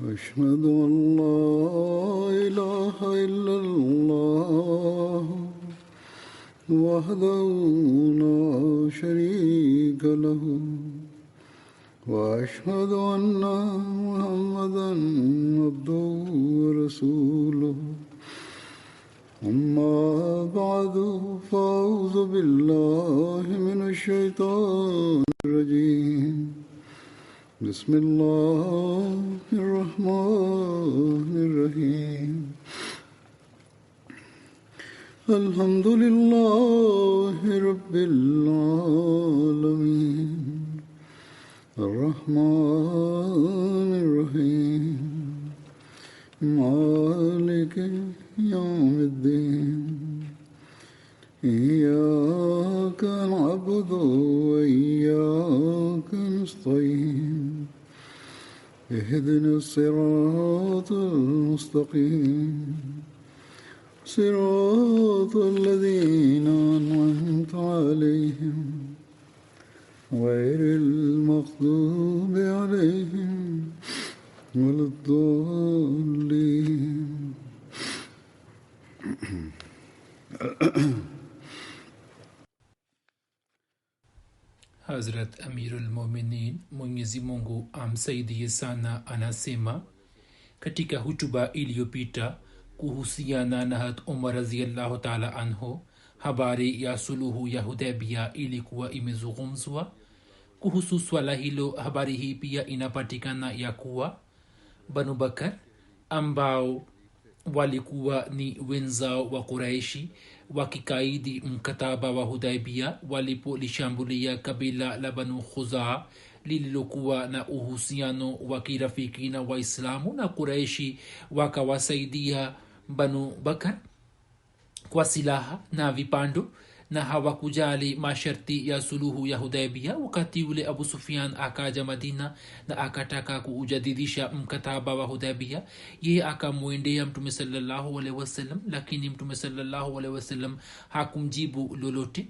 أشهد أن لا إله إلا الله وحده لا شريك له وأشهد أن محمدا عبده ورسوله أما بعد فأعوذ بالله من الشيطان الرجيم بسم الله الرحمن الرحيم الحمد لله رب العالمين الرحمن الرحيم مالك يوم الدين إياك نعبد وإياك نستعين اهدنا الصراط المستقيم صراط الذين أنعمت عليهم غير المغضوب عليهم ولا الضالين. Hazrat Amirul Mominin, Mwenyezi Mungu amsaidie sana, anasema katika hutuba iliyopita kuhusiana na Hat Umar radhiyallahu ta'ala anhu, habari ya suluhu ya Hudaybiyah ilikuwa imezungumzwa. Kuhusu swala hilo, habari hii pia inapatikana ya kuwa Banu Bakar ambao walikuwa ni wenzao wa Quraishi wakikaidi mkataba wa Hudaybiyah walipolishambulia kabila la Banu Khuzaa lililokuwa na uhusiano wa kirafiki na Waislamu, na Quraishi wakawasaidia Banu Bakar kwa silaha na vipando na hawakujali masharti ya suluhu ya Hudaybiyah. Wakati ule Abu Sufyan akaja Madina na akataka kuujadidisha mkataba wa Hudaybiyah. Yeye akamwendea Mtume sallallahu alaihi wasallam, lakini Mtume sallallahu alaihi wasallam hakumjibu lolote.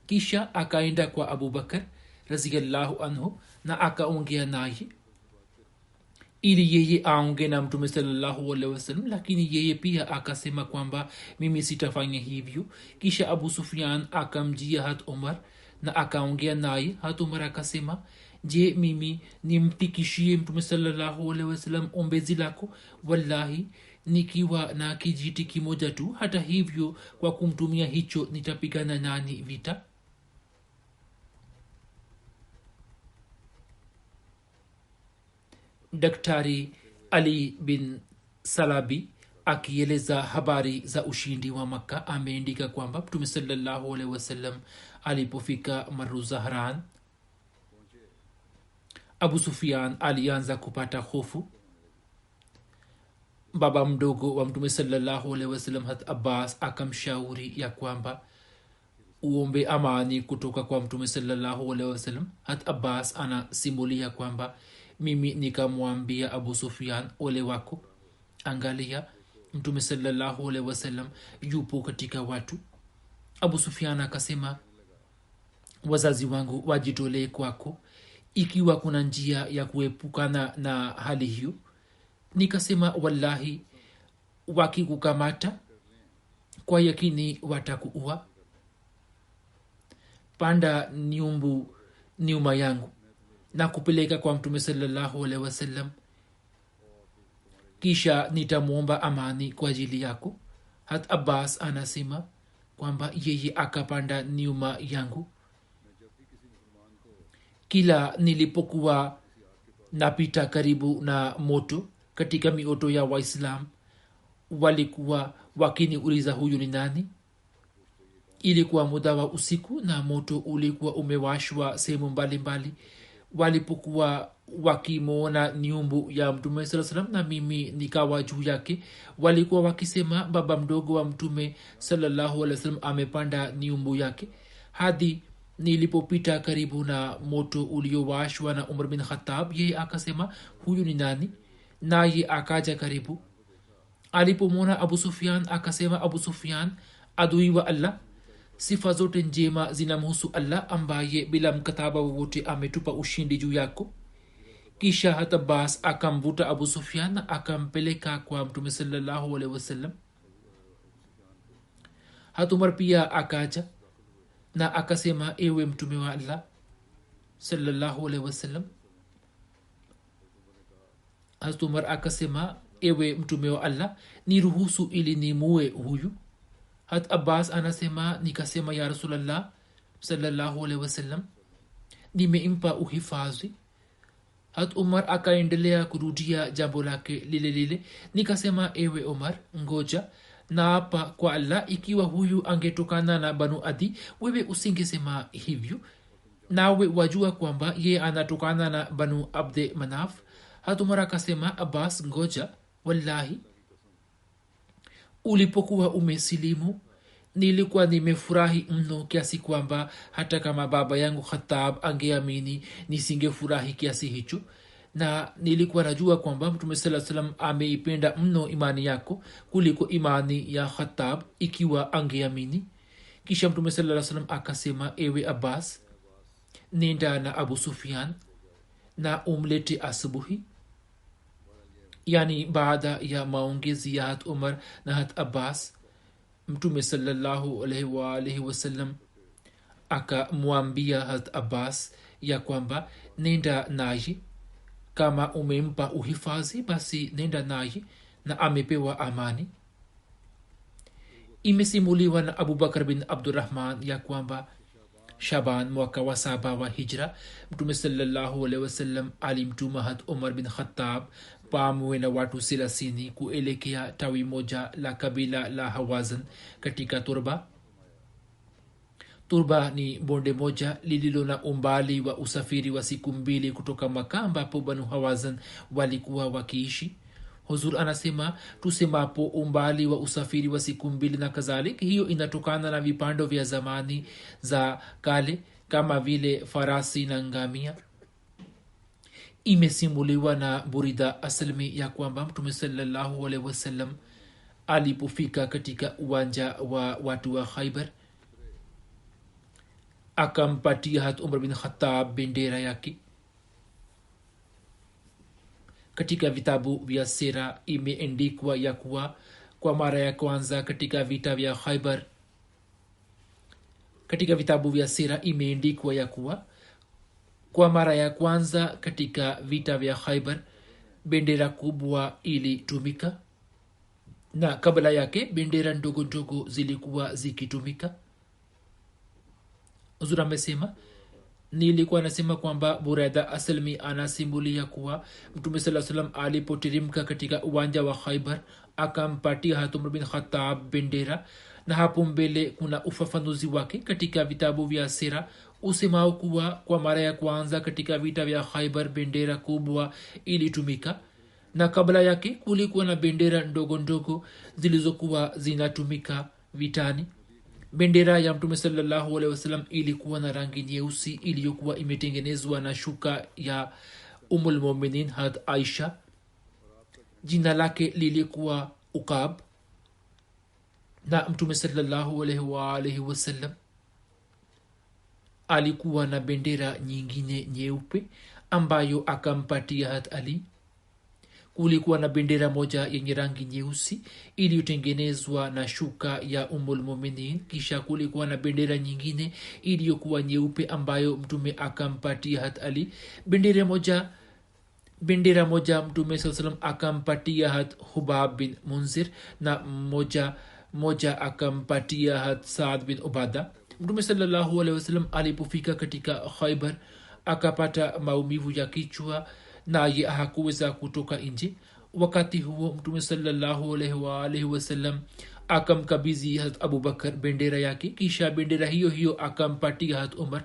Kisha akaenda kwa Abu Bakar radhiyallahu anhu na akaongea naye ili yeye aongee na Mtume sallallahu alaihi wasallam, lakini yeye pia akasema kwamba mimi sitafanya hivyo. Kisha Abu Sufyan akamjia Hat Umar na akaongea naye. Hat Umar akasema, je, mimi nimtikishie Mtume sallallahu alaihi wasallam ombezi lako? Wallahi, nikiwa na kijiti kimoja tu, hata hivyo kwa kumtumia hicho nitapigana nani vita? Daktari Ali bin Salabi akieleza habari za ushindi wa Makka ameandika kwamba Mtume sallallahu alaihi wasallam alipofika Maru Zahran, Abu Sufyan alianza kupata hofu. Baba mdogo wa Mtume sallallahu alaihi wasallam Hat Abbas akamshauri ya kwamba uombe amani kutoka kwa Mtume sallallahu alaihi wasallam. Hat Abbas anasimulia kwamba mimi nikamwambia Abu Sufyan, ole wako, angalia Mtume sallallahu alaihi wasallam yupo katika watu. Abu Sufyan akasema, wazazi wangu wajitolee kwako ikiwa kuna njia ya kuepukana na hali hiyo. Nikasema, wallahi, wakikukamata kwa yakini watakuua. Panda nyuma yangu na kupeleka kwa Mtume sallallahu alaihi wasallam, kisha nitamuomba amani kwa ajili yako. Hat Abbas anasema kwamba yeye akapanda nyuma yangu. Kila nilipokuwa napita karibu na moto katika mioto ya Waislamu, walikuwa wakiniuliza huyu ni nani? Ilikuwa muda wa usiku na moto ulikuwa umewashwa sehemu mbalimbali. Walipokuwa wakimwona nyumbu ya Mtume sallallahu alaihi wasallam na mimi nikawa juu yake, walikuwa wakisema, baba mdogo wa Mtume sallallahu alaihi wasallam amepanda nyumbu yake. Hadi nilipopita karibu na moto uliowashwa na Umar bin Khattab, yeye akasema, huyu ni nani? Naye akaja karibu. Alipomwona Abu Sufyan akasema, Abu Sufyan, adui wa Allah, sifa zote njema zinamhusu Allah ambaye bila mkataba wowote ametupa ushindi juu yako. kisha hat abbas akamvuta abu sufyan na akampeleka kwa mtume sallallahu alaihi wasallam. hat umar pia akaja na akasema, ewe mtume wa allah sallallahu alaihi wasallam. hat umar akasema, ewe mtume wa allah, niruhusu ili nimue huyu. hat abbas anasema, nikasema ya rasulallah sallallahu alaihi wasallam, nimeimpa uhifadhi. hat umar akaendelea kurudia jambo lake lile lile. Nikasema, ewe umar, ngoja, naapa kwa allah, ikiwa huyu angetokana na banu adi wewe usingesema hivyo, nawe wajua kwamba ye anatokana na banu abde manaf. hat umar akasema, abbas, ngoja, wallahi ulipokuwa umesilimu nilikuwa nimefurahi mno kiasi kwamba hata kama baba yangu Khattab angeamini nisingefurahi kiasi hicho, na nilikuwa najua kwamba mtume sallallahu alaihi wasallam ameipenda mno imani yako kuliko imani ya Khattab ikiwa angeamini. Kisha mtume sallallahu alaihi wasallam akasema, ewe Abbas, nenda na Abu Sufyan na umlete asubuhi. Yani baada ya maongezi ya hat Umar na hat Abbas, mtume sallallahu alaihi wasallam akamwambia hat Abbas ya kwamba nenda naye, kama umempa uhifadhi basi nenda naye, na amepewa amani. Imesimuliwa na Abubakar bin Abdurrahman ya kwamba Shaban mwaka wa 7 wa hijra, mtume sallallahu alaihi wasallam alimtuma hat Umar bin Khattab pamoja na watu 30 kuelekea tawi moja la kabila la Hawazin katika Turba. Turba ni bonde moja lililo na umbali wa usafiri wa siku 2 kutoka Makkah ambapo Banu Hawazin walikuwa wakiishi. Huzur anasema, tusemapo umbali wa usafiri wa siku 2 na kadhalik, hiyo inatokana na vipando vya zamani za kale kama vile farasi na ngamia. Imesimuliwa na Burida Aslami ya kwamba mtume sallallahu alaihi wasallam alipofika katika uwanja wa watu wa Khaybar, akampatia hat Umar bin Khattab bendera yake. Katika vitabu vya sira imeandikwa ya kuwa kwa mara ya kwanza katika vita vya Khaybar, katika vitabu vya sira imeandikwa ya kuwa kwa mara ya kwanza katika vita vya Khaybar bendera kubwa ilitumika, na kabla yake bendera ndogo ndogo zilikuwa zikitumika. Uzura amesema, nilikuwa nasema kwamba Buraida Aslami anasimulia kuwa mtume sallallahu alaihi wasallam alipoteremka katika uwanja wa Khaybar akampatia hat Umar bin Khattab bendera, na hapo mbele kuna ufafanuzi wake katika vitabu vya sira usemao kuwa kwa mara ya kwanza katika vita vya Khaybar bendera kubwa ilitumika, na kabla yake kulikuwa na bendera ndogo ndogo zilizokuwa zinatumika vitani. Bendera ya mtume sallallahu alaihi wasallam ilikuwa na rangi nyeusi iliyokuwa imetengenezwa na shuka ya Ummul Mu'minin had Aisha. Jina lake lilikuwa Uqab, na mtume sallallahu alaihi wasallam alikuwa na bendera nyingine nyeupe ambayo akampatia hat Ali. Kulikuwa na bendera moja yenye rangi nyeusi iliyotengenezwa na shuka ya Ummul Mu'minin. Kisha kulikuwa na bendera nyingine iliyokuwa nyeupe ambayo mtume akampatia hat Ali. Bendera moja mtume sallallahu alaihi wasallam akampatia hat Hubab bin Munzir, na moja akampatia hat Saad bin Ubada. Mtume sallallahu alaihi wasallam alipofika katika Khaybar akapata maumivu ya kichwa, naye hakuweza kutoka nje. Wakati huo mtume sallallahu alaihi wasallam akamkabidhi hat Abubakar bendera yake, kisha bendera hiyo akampatia hat Umar.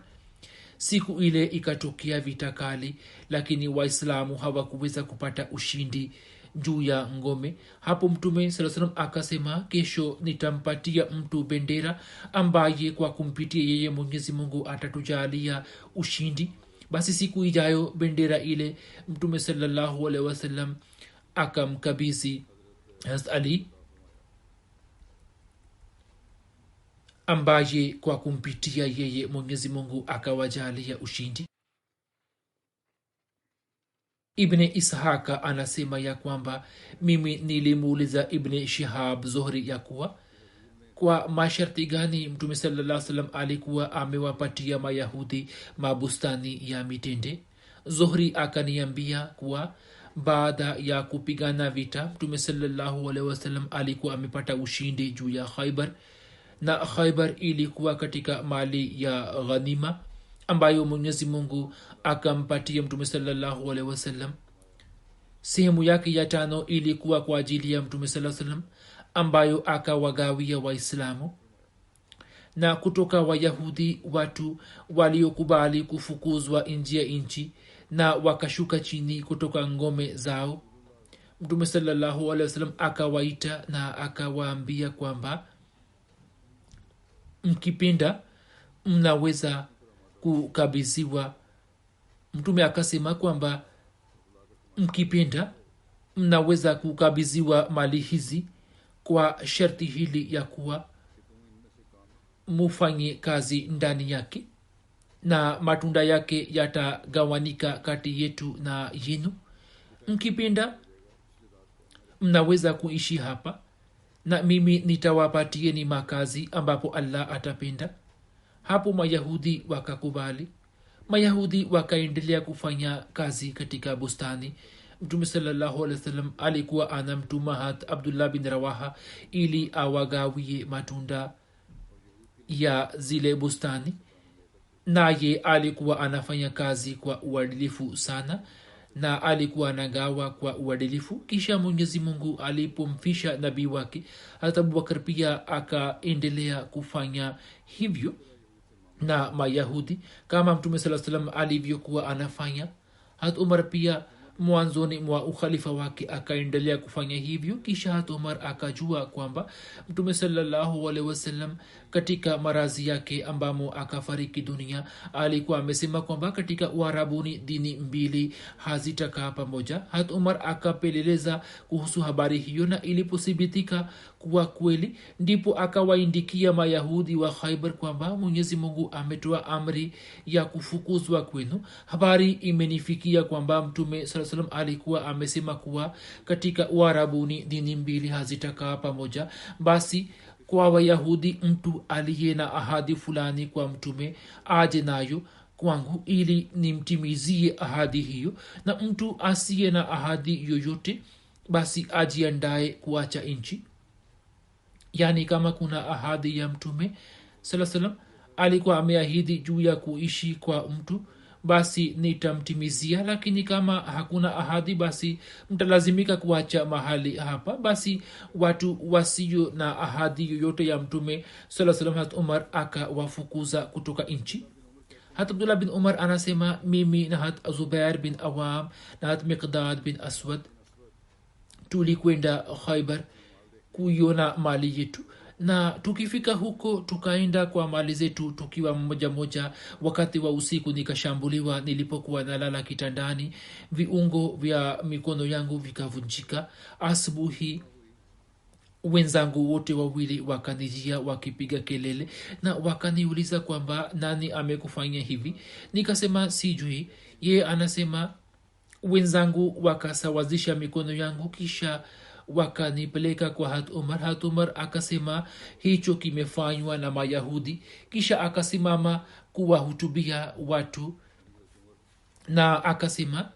Siku ile ikatokea vita kali, lakini waislamu hawakuweza kupata ushindi juu ya ngome. Hapo mtume sallallahu alaihi wasallam akasema, kesho nitampatia mtu bendera ambaye kwa kumpitia yeye Mwenyezi Mungu atatujalia ushindi. Basi siku ijayo bendera ile mtume sallallahu alaihi wasallam akamkabidhi Hazrat Ali, ambaye kwa kumpitia yeye Mwenyezi Mungu akawajalia ushindi. ibni ishaka anasema ya kwamba mimi nilimuuliza ibni shihab zuhri ya kuwa kwa masharti gani mtume sallallahu alaihi wasallam alikuwa amewapatia mayahudi mabustani ya mitende. Zuhri akaniambia kuwa baada ya kupigana vita mtume sallallahu alaihi wasallam alikuwa amepata ushindi juu ya Khaybar, na Khaybar ilikuwa katika mali ya ghanima ambayo Mwenyezi Mungu akampatia mtume sallallahu alaihi wasallam. Sehemu yake ya 5 ilikuwa kwa ajili ya mtume sallallahu alaihi wasallam ambayo akawagawia Waislamu. Na kutoka Wayahudi watu waliokubali kufukuzwa nje ya nchi na wakashuka chini kutoka ngome zao, mtume sallallahu alaihi wasallam akawaita na akawaambia kwamba mkipenda mnaweza kukabidhiwa. Mtume akasema kwamba mkipenda mnaweza kukabidhiwa mali hizi kwa sharti hili ya kuwa mufanye kazi ndani yake na matunda yake yatagawanika kati yetu na yenu. Mkipenda mnaweza kuishi hapa na mimi nitawapatieni makazi ambapo Allah atapenda. Hapo Mayahudi wakakubali. Mayahudi wakaendelea kufanya kazi katika bustani. Mtume sallallahu alaihi wasallam alikuwa anamtuma hat Abdullah bin Rawaha ili awagawie matunda ya zile bustani, naye alikuwa anafanya kazi kwa uadilifu sana na alikuwa anagawa kwa uadilifu. Kisha Mwenyezi Mungu alipomfisha nabii wake hata Abubakar pia akaendelea kufanya hivyo na Mayahudi kama mtume sallallahu alaihi wasallam alivyokuwa anafanya. Hata Umar pia mwanzoni mwa ukhalifa wake akaendelea kufanya hivyo. Kisha hata Umar akajua kwamba mtume sallallahu alaihi wasallam katika marazi yake ambamo akafariki dunia alikuwa amesema kwamba katika Uarabuni dini mbili hazitakaa pamoja. Hata Umar akapeleleza kuhusu habari hiyo, na ilipothibitika kuwa kweli ndipo akawaindikia Mayahudi wa Khaybar kwamba Mwenyezi Mungu ametoa amri ya kufukuzwa kwenu. Habari imenifikia kwamba mtume sallallahu alaihi wasallam alikuwa amesema kuwa katika Uarabuni dini mbili hazitakaa pamoja. Basi kwa Wayahudi mtu aliye na ahadi fulani kwa mtume aje nayo kwangu ili nimtimizie ahadi hiyo, na mtu asiye na ahadi yoyote basi ajiandae kuacha nchi. Yani kama kuna ahadi ya mtume sallallahu alaihi wasallam alikuwa ameahidi juu ya kuishi kwa mtu, basi nitamtimizia, lakini kama hakuna ahadi basi mtalazimika kuacha mahali hapa. Basi watu wasio na ahadi yoyote ya mtume sallallahu alaihi wasallam Umar akawafukuza kutoka nchi. Hata Abdullah bin Umar anasema mimi na hata Zubair bin Awam na hata Miqdad bin Aswad tulikwenda Khaybar kuiona mali yetu, na tukifika huko tukaenda kwa mali zetu tukiwa mmoja moja. Wakati wa usiku nikashambuliwa nilipokuwa nalala kitandani, viungo vya mikono yangu vikavunjika. Asubuhi wenzangu wote wawili wakanijia wakipiga kelele na wakaniuliza kwamba nani amekufanyia hivi. Nikasema sijui. Yeye anasema wenzangu wakasawazisha mikono yangu kisha wakanipeleka kwa Hat Umar. Hat Umar akasema hicho kimefanywa na Mayahudi. Kisha akasimama kuwahutubia watu na akasema,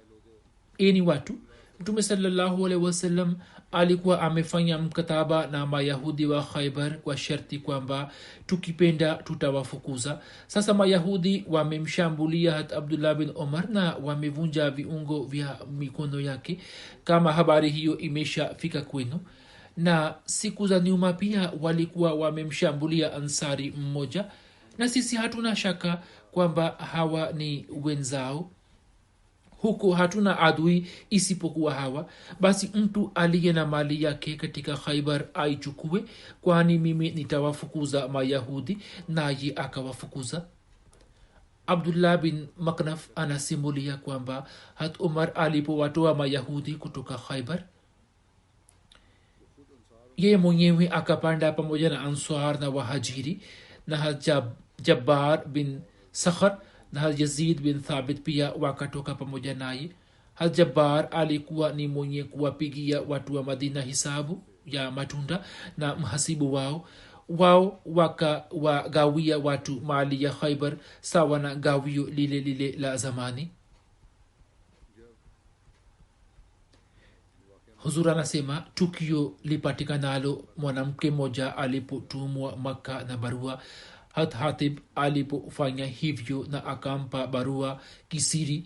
eni watu, mtume sallallahu alaihi wasallam alikuwa amefanya mkataba na Mayahudi wa Khaybar kwa sharti kwamba tukipenda tutawafukuza. Sasa Mayahudi wamemshambulia hata Abdullah bin Umar na wamevunja viungo vya mikono yake. Kama habari hiyo imeshafika kwenu, na siku za nyuma pia walikuwa wamemshambulia Ansari mmoja, na sisi hatuna shaka kwamba hawa ni wenzao. Huko hatuna adui isipokuwa hawa. Basi mtu aliye na mali yake katika Khaybar aichukue, kwani mimi nitawafukuza Mayahudi. Naye akawafukuza. Abdullah bin Maknaf anasimulia kwamba hat Umar alipowatoa Mayahudi kutoka Khaybar, yeye mwenyewe akapanda pamoja na Ansar na Wahajiri na Jabbar bin Sakhar na Yazid bin Thabit pia wakatoka pamoja naye. Jabbar alikuwa ni mwenye kuwapigia watu wa Madina hisabu ya matunda na mhasibu wao wakawagawia watu mali ya Khaybar sawa na gawio lile lile la zamani. Huzur anasema tukio lipatikanalo mwanamke moja alipotumwa Makka na barua. Hatib alipofanya hivyo na akampa barua kisiri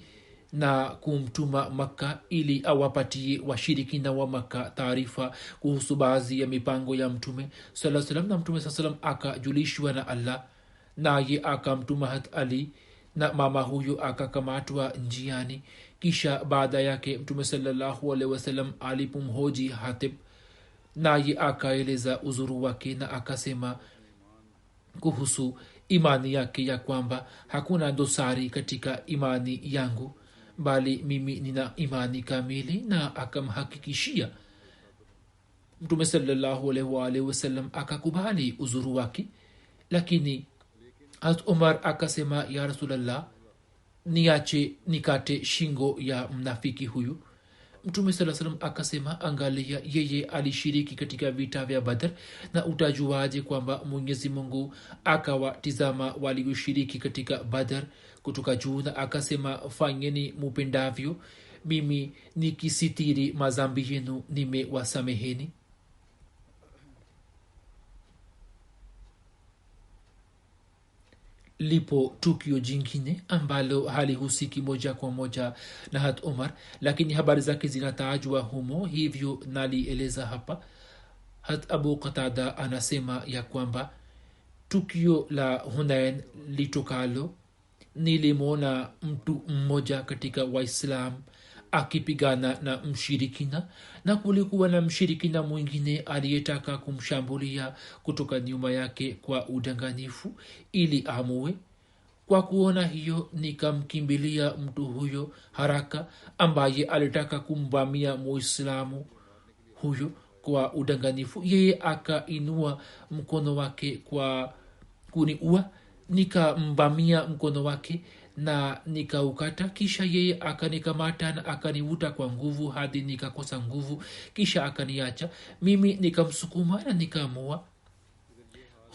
na kumtuma Makka ili awapatie washirikina wa Makka taarifa kuhusu baadhi ya mipango ya Mtume sallallahu alaihi wasallam, na Mtume sallallahu alaihi wasallam akajulishwa na Allah, naye akamtuma Hat Ali na mama huyo akakamatwa njiani. Kisha baada yake Mtume sallallahu alaihi wasallam alipomhoji Hatib, naye akaeleza uzuru wake na akasema kuhusu imani yake ya kwamba hakuna dosari katika imani yangu, bali mimi nina imani kamili, na akamhakikishia. Mtume sallallahu alaihi wasallam akakubali uzuru wake, lakini Umar akasema, ya Rasulallah, niache nikate shingo ya mnafiki huyu. Mtume sallallahu alaihi wasallam akasema, angalia, yeye alishiriki katika vita vya Badr, na utajuaje kwamba Mwenyezi Mungu akawatizama walioshiriki katika Badr kutoka juu? Na akasema, fanyeni mupendavyo, mimi nikisitiri madhambi yenu nimewasameheni. Lipo tukio jingine ambalo halihusiki moja kwa moja na Hat Umar, lakini habari zake zinatajwa humo, hivyo nalieleza hapa. Hat Abu Qatada anasema ya kwamba tukio la Hunain litokalo, nilimwona mtu mmoja katika Waislamu akipigana na mshirikina, na kulikuwa na mshirikina mwingine aliyetaka kumshambulia kutoka nyuma yake kwa udanganyifu ili amue. Kwa kuona hiyo, nikamkimbilia mtu huyo haraka ambaye alitaka kumvamia Muislamu huyo kwa udanganyifu. Yeye akainua mkono wake kwa kuniua, nikamvamia mkono wake na nikaukata. Kisha yeye akanikamata na akanivuta kwa nguvu hadi nikakosa nguvu, kisha akaniacha. Mimi nikamsukuma na nikamua.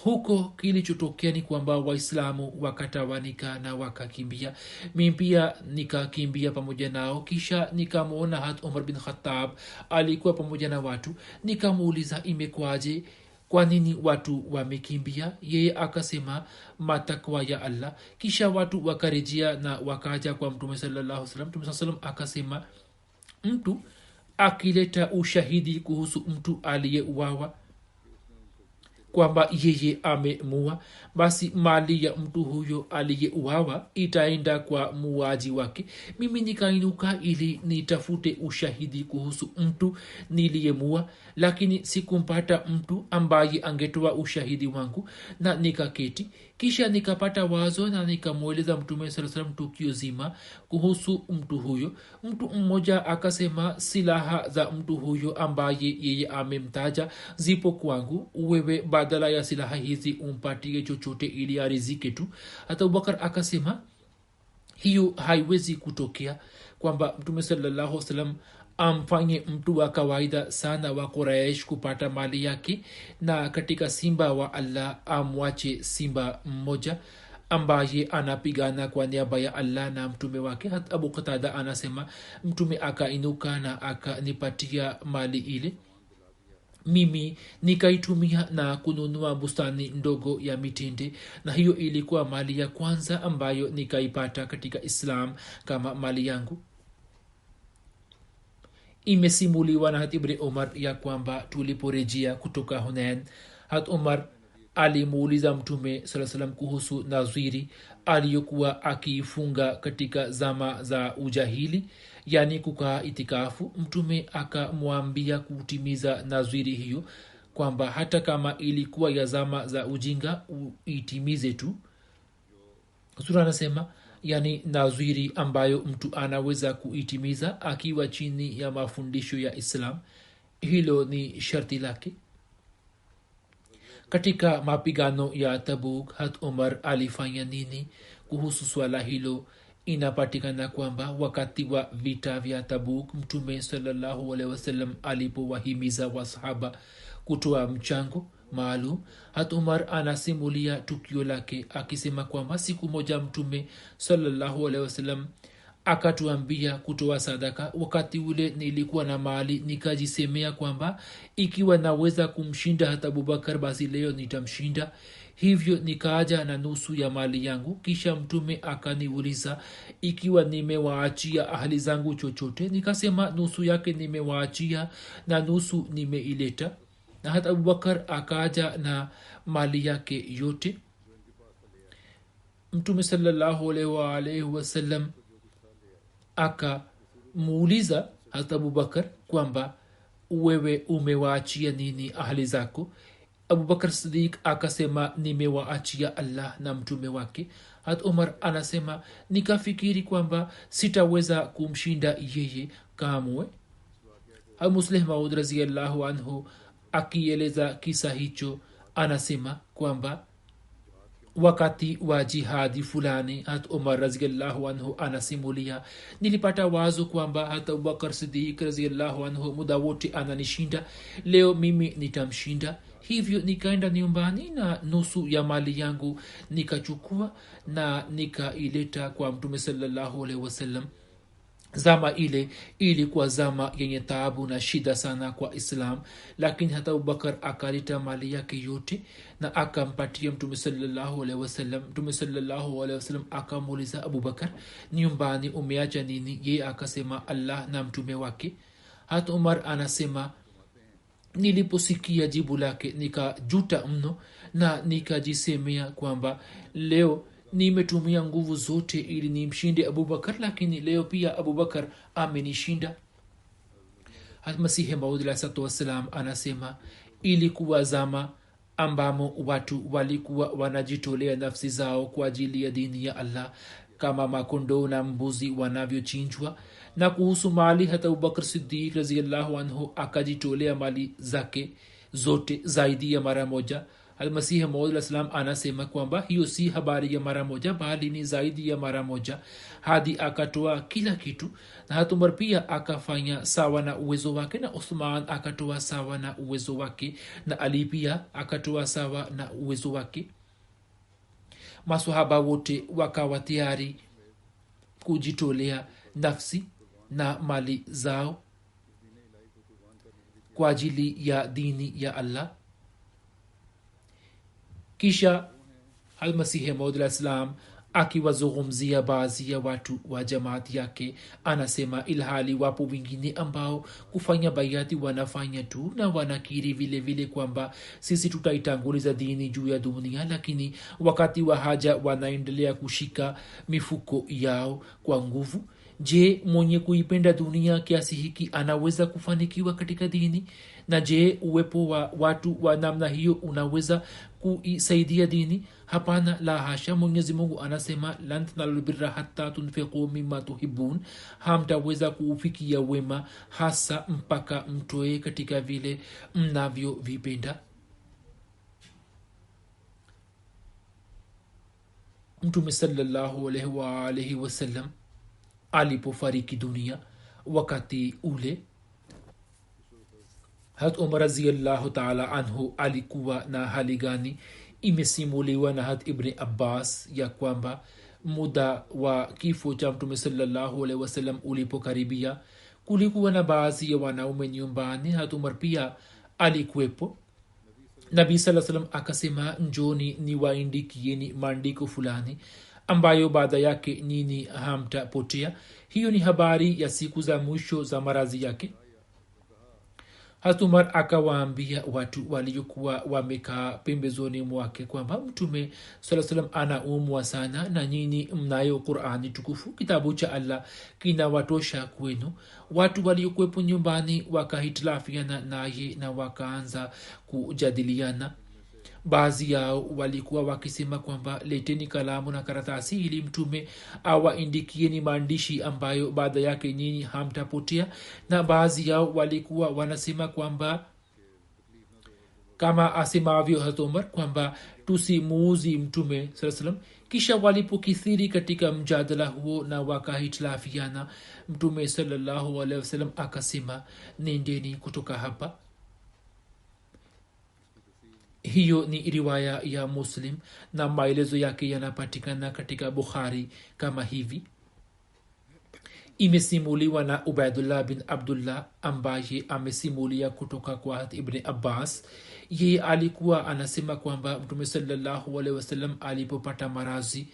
Huko kilichotokea ni kwamba Waislamu wakatawanika na wakakimbia. Mimi pia nikakimbia pamoja nao. Kisha nikamwona Hat Umar bin Khattab alikuwa pamoja na watu. Nikamuuliza, imekwaje? Kwa nini watu wamekimbia? Yeye akasema, matakwa ya Allah. Kisha watu wakarejea na wakaja kwa Mtume sallallahu alaihi wasallam. Mtume sallallahu alaihi wasallam akasema, mtu akileta ushahidi kuhusu mtu aliyeuawa kwamba yeye amemua, basi mali ya mtu huyo aliyeuawa itaenda kwa muuaji wake. Mimi nikainuka ili nitafute ushahidi kuhusu mtu niliyemua, lakini sikumpata mtu ambaye angetoa ushahidi wangu, na nikaketi. Kisha nikapata wazo na nikamweleza Mtume sallallahu alaihi wasallam tukio zima kuhusu mtu huyo. Mtu mmoja akasema, silaha za mtu huyo ambaye yeye amemtaja zipo kwangu, wewe badala ya silaha hizi umpatie chochote ili arizike tu. Hata Abubakar akasema, hiyo haiwezi kutokea, kwamba Mtume sallallahu alaihi wasallam amfanye mtu wa kawaida sana wa Quraysh kupata mali yake, na katika simba wa Allah amwache simba mmoja ambaye anapigana kwa niaba ya Allah na mtume wake. Hata Abu Qatada anasema, mtume akainuka na akanipatia mali ile. Mimi nikaitumia na kununua bustani ndogo ya mitende, na hiyo ilikuwa mali ya kwanza ambayo nikaipata katika Islam kama mali yangu. Imesimuliwa na Ibn Umar ya kwamba tuliporejea kutoka Hunain, Umar alimuuliza Mtume sallallahu alaihi wasallam kuhusu nadhiri aliyokuwa akiifunga katika zama za ujahili, yani kukaa itikafu. Mtume akamwambia kutimiza nadhiri hiyo, kwamba hata kama ilikuwa ya zama za ujinga uitimize tu. Sura anasema, yani nadhiri ambayo mtu anaweza kuitimiza akiwa chini ya mafundisho ya Islam, hilo ni sharti lake. Katika mapigano ya Tabuk, Umar alifanya nini kuhusu swala hilo? inapatikana kwamba wakati wa vita vya Tabuk mtume sallallahu alaihi wasallam alipowahimiza wasahaba kutoa mchango maalum, hat Umar anasimulia tukio lake akisema kwamba siku moja mtume sallallahu alaihi wasallam akatuambia kutoa sadaka. Wakati ule nilikuwa na mali, nikajisemea kwamba ikiwa naweza kumshinda hata Abubakar basi leo nitamshinda. Hivyo nikaaja na nusu ya mali yangu. Kisha mtume akaniuliza ikiwa nimewaachia ahli zangu chochote. Nikasema nusu yake nimewaachia na nusu nimeileta. Na hata Abubakar akaaja na mali yake yote. Mtume sallallahu alaihi wasallam akamuuliza hata Abubakar kwamba wewe umewaachia nini ahli zako? Abubakar Siddiq akasema nimewaachia Allah na mtume wake. Hat Umar anasema nikafikiri kwamba sitaweza kumshinda yeye kamwe. Musleh Maud radhiyallahu anhu akieleza kisa hicho anasema kwamba wakati wa jihadi fulani hat Umar radhiyallahu anhu anasimulia nilipata wazo kwamba hata Abubakar Siddiq radhiyallahu anhu muda wote ananishinda, leo mimi nitamshinda. Hivyo nikaenda nyumbani na nusu ya mali yangu nikachukua na nikaileta kwa mtume sallallahu alaihi wasallam. Zama ile ilikuwa zama yenye taabu na shida sana kwa Islam, lakini hata Abubakar akaleta mali yake yote na akampatia mtume sallallahu alaihi wasallam. Mtume sallallahu alaihi wasallam akamuuliza Abubakar, nyumbani umeacha nini? Yeye akasema Allah na mtume wake. Hata Umar anasema niliposikia jibu lake nikajuta mno na nikajisemea kwamba leo nimetumia nguvu zote ili nimshinde Abubakar, lakini leo pia Abubakar amenishinda. Masihi Maud alayhi wasallam anasema ilikuwa zama ambamo watu walikuwa wanajitolea nafsi zao kwa ajili ya dini ya Allah kama makondoo na mbuzi wanavyochinjwa. Na kuhusu mali, hata Abubakar Siddiq radhiyallahu anhu akajitolea mali zake zote zaidi ya mara moja. Al-Masih Maud al-Islam anasema kwamba hiyo si habari ya mara moja bali ni zaidi ya mara moja, hadi akatoa kila kitu. Na hata Umar pia akafanya sawa na uwezo wake, na Uthman akatoa sawa na uwezo wake, na Ali pia akatoa sawa na uwezo wake. Maswahaba wote wakawa tayari kujitolea nafsi na mali zao kwa ajili ya dini ya Allah. Kisha Al-Masih Maud al-Islam akiwazungumzia baadhi ya watu wa jamaati yake anasema ilhali wapo wengine ambao kufanya bayati wanafanya tu na wanakiri vile vile kwamba sisi tutaitanguliza dini juu ya dunia, lakini wakati wa haja wanaendelea kushika mifuko yao kwa nguvu. Je, mwenye kuipenda dunia kiasi hiki anaweza kufanikiwa katika dini? Na je, uwepo wa watu wa namna hiyo unaweza kuisaidia dini? Hapana, la hasha. Mwenyezi Mungu anasema lan tanalul birra hatta tunfiqu mimma tuhibbun, hamtaweza kuufikia wema hasa mpaka mtoe katika vile mnavyovipenda. Mtume sallallahu alaihi wasallam alipofariki dunia wakati ule, Hat Umar radhiyallahu ta'ala anhu alikuwa na hali gani? Imesimuliwa na Hat Ibn Abbas ya kwamba muda wa kifo cha Mtume sallallahu alaihi wasallam ulipokaribia, kulikuwa na baadhi ya wanaume nyumbani. Hat Umar pia alikuwepo. Nabii sallallahu alaihi wasallam akasema, njoni niwaandikieni maandiko fulani ambayo baada yake nyinyi hamtapotea. Hiyo ni habari ya siku za mwisho za maradhi yake. Hazrat Umar akawaambia watu waliokuwa wamekaa pembezoni mwake kwamba Mtume sallallahu alaihi wasallam anaumwa sana na nyinyi mnayo Qur'ani tukufu, kitabu cha Allah kinawatosha kwenu. Watu waliokuwepo nyumbani wakahitilafiana naye na wakaanza kujadiliana. Baadhi yao walikuwa wakisema kwamba leteni kalamu na karatasi ili Mtume awaandikieni maandishi ambayo baada yake nyinyi hamtapotea. Na baadhi yao walikuwa wanasema kwamba kama asemavyo Hazrat Umar kwamba tusimuuzi mtume saa salam. Kisha walipokithiri katika mjadala huo na wakahitilafiana, mtume sallallahu alaihi wasallam akasema, nendeni kutoka hapa. Hiyo ni riwaya ya Muslim na maelezo yake yanapatikana katika Bukhari kama hivi. Imesimuliwa na Ubaidullah bin Abdullah ambaye amesimulia kutoka kwa Ibn Abbas. Yeye alikuwa anasema kwamba mtume sallallahu alaihi wasallam alipopata maradhi,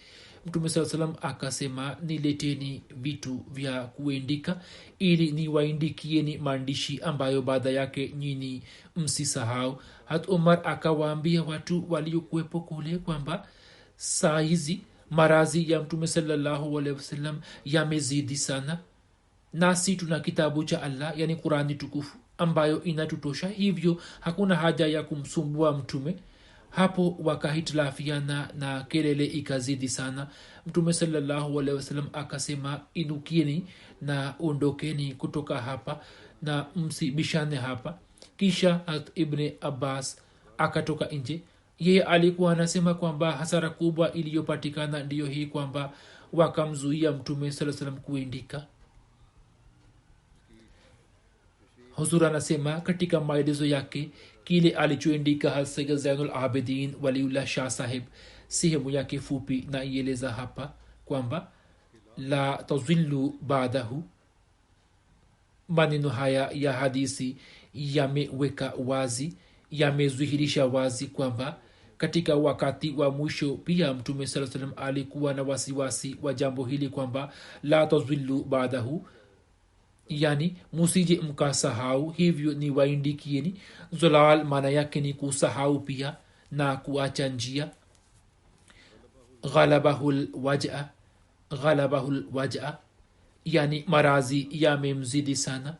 mtume sallallahu alaihi wasallam akasema, nileteni vitu vya kuandika ili niwaandikieni maandishi ambayo baada yake nyinyi msisahau. Hat Umar akawaambia watu waliokuwepo kule kwamba saa hizi maradhi ya mtume sallallahu alaihi wasallam yamezidi sana, nasi tuna kitabu cha Allah, yani Qurani tukufu ambayo inatutosha, hivyo hakuna haja ya kumsumbua mtume. Hapo wakahitilafiana na kelele ikazidi sana. Mtume sallallahu alaihi wasallam akasema, inukieni na ondokeni kutoka hapa na msibishane hapa. Kisha Ibn Abbas akatoka nje. Yeye alikuwa anasema kwamba hasara kubwa iliyopatikana ndiyo hii kwamba wakamzuia mtume sallallahu alaihi wasallam kuandika. Huzur anasema katika maelezo yake kile alichoandika Sayyid Zainul Abidin Waliullah Shah Sahib, sehemu yake fupi na ieleza hapa kwamba la tazillu ba'dahu. Maneno haya ya hadisi yameweka wazi, yamezuhirisha wazi kwamba katika wakati wa mwisho pia mtume sallallahu alaihi wasallam alikuwa na wasiwasi wa jambo hili kwamba la tazillu ba'dahu, yani musije mkasahau, hivyo ni waindikieni. Zalal maana yake ni kusahau pia na kuacha njia. Ghalabahul waj'a, yani marazi yamemzidi sana,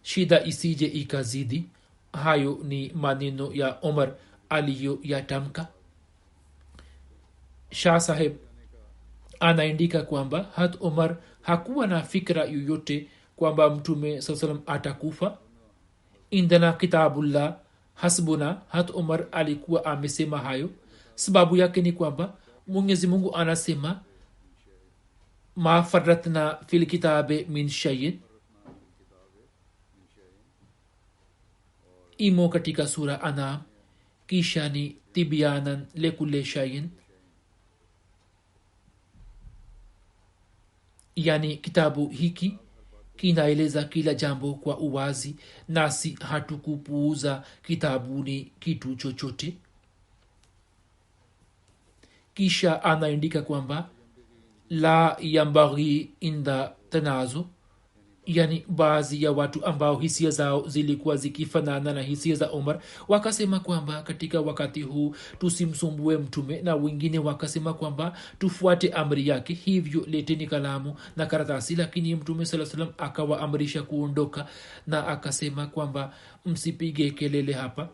shida isije ikazidi. Hayo ni maneno ya Umar aliyoyatamka. Shah Sahib anaandika kwamba hat Umar hakuwa na fikra yoyote kwamba mtume sallam atakufa. Indana kitabullah hasbuna, hat Umar alikuwa amesema hayo. Sababu yake ni kwamba Mwenyezi Mungu anasema, ma faratna fil kitabe min shay'in, imo katika sura Anam. Kisha ni tibyanan likulli shay'in, yani kitabu hiki kinaeleza kila jambo kwa uwazi, nasi hatukupuuza kitabuni kitu chochote. Kisha anaandika kwamba la yambaghi inda tanazu, yani baadhi ya watu ambao hisia zao zilikuwa zikifanana na hisia za Umar wakasema kwamba katika wakati huu tusimsumbue mtume, na wengine wakasema kwamba tufuate amri yake, hivyo leteni kalamu na karatasi. Lakini mtume sallallahu alaihi wasallam akawaamrisha kuondoka na akasema kwamba msipige kelele hapa.